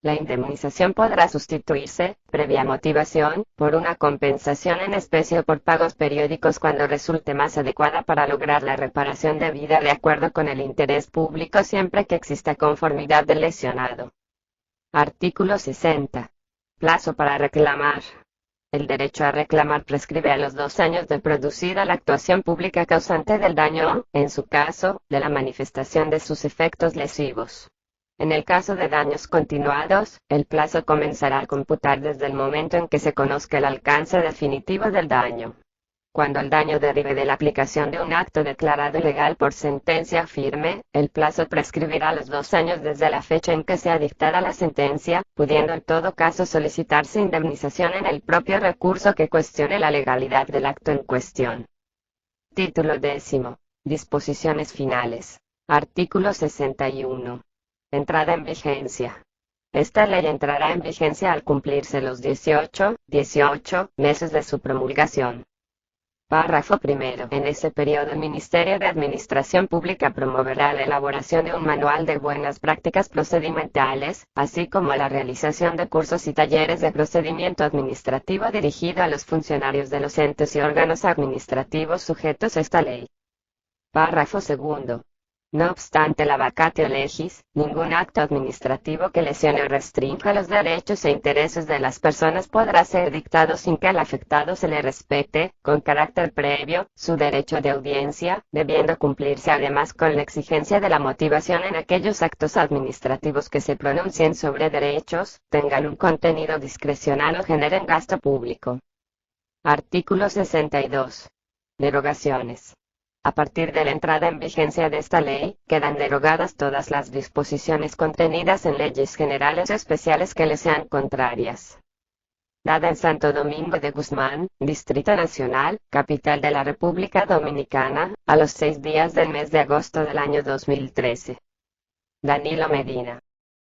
La indemnización podrá sustituirse, previa motivación, por una compensación en especie o por pagos periódicos cuando resulte más adecuada para lograr la reparación debida de acuerdo con el interés público siempre que exista conformidad del lesionado. Artículo 60. Plazo para reclamar. El derecho a reclamar prescribe a los 2 años de producida la actuación pública causante del daño o, en su caso, de la manifestación de sus efectos lesivos. En el caso de daños continuados, el plazo comenzará a computar desde el momento en que se conozca el alcance definitivo del daño. Cuando el daño derive de la aplicación de un acto declarado ilegal por sentencia firme, el plazo prescribirá los 2 años desde la fecha en que sea dictada la sentencia, pudiendo en todo caso solicitarse indemnización en el propio recurso que cuestione la legalidad del acto en cuestión. Título 10. Disposiciones finales. Artículo 61. Entrada en vigencia. Esta ley entrará en vigencia al cumplirse los 18 meses de su promulgación. Párrafo primero. En ese periodo el Ministerio de Administración Pública promoverá la elaboración de un manual de buenas prácticas procedimentales, así como la realización de cursos y talleres de procedimiento administrativo dirigido a los funcionarios de los entes y órganos administrativos sujetos a esta ley. Párrafo segundo. No obstante la vacatio legis, ningún acto administrativo que lesione o restrinja los derechos e intereses de las personas podrá ser dictado sin que al afectado se le respete, con carácter previo, su derecho de audiencia, debiendo cumplirse además con la exigencia de la motivación en aquellos actos administrativos que se pronuncien sobre derechos, tengan un contenido discrecional o generen gasto público. Artículo 62. Derogaciones. A partir de la entrada en vigencia de esta ley, quedan derogadas todas las disposiciones contenidas en leyes generales o especiales que le sean contrarias. Dada en Santo Domingo de Guzmán, Distrito Nacional, capital de la República Dominicana, a los 6 días del mes de agosto del año 2013. Danilo Medina.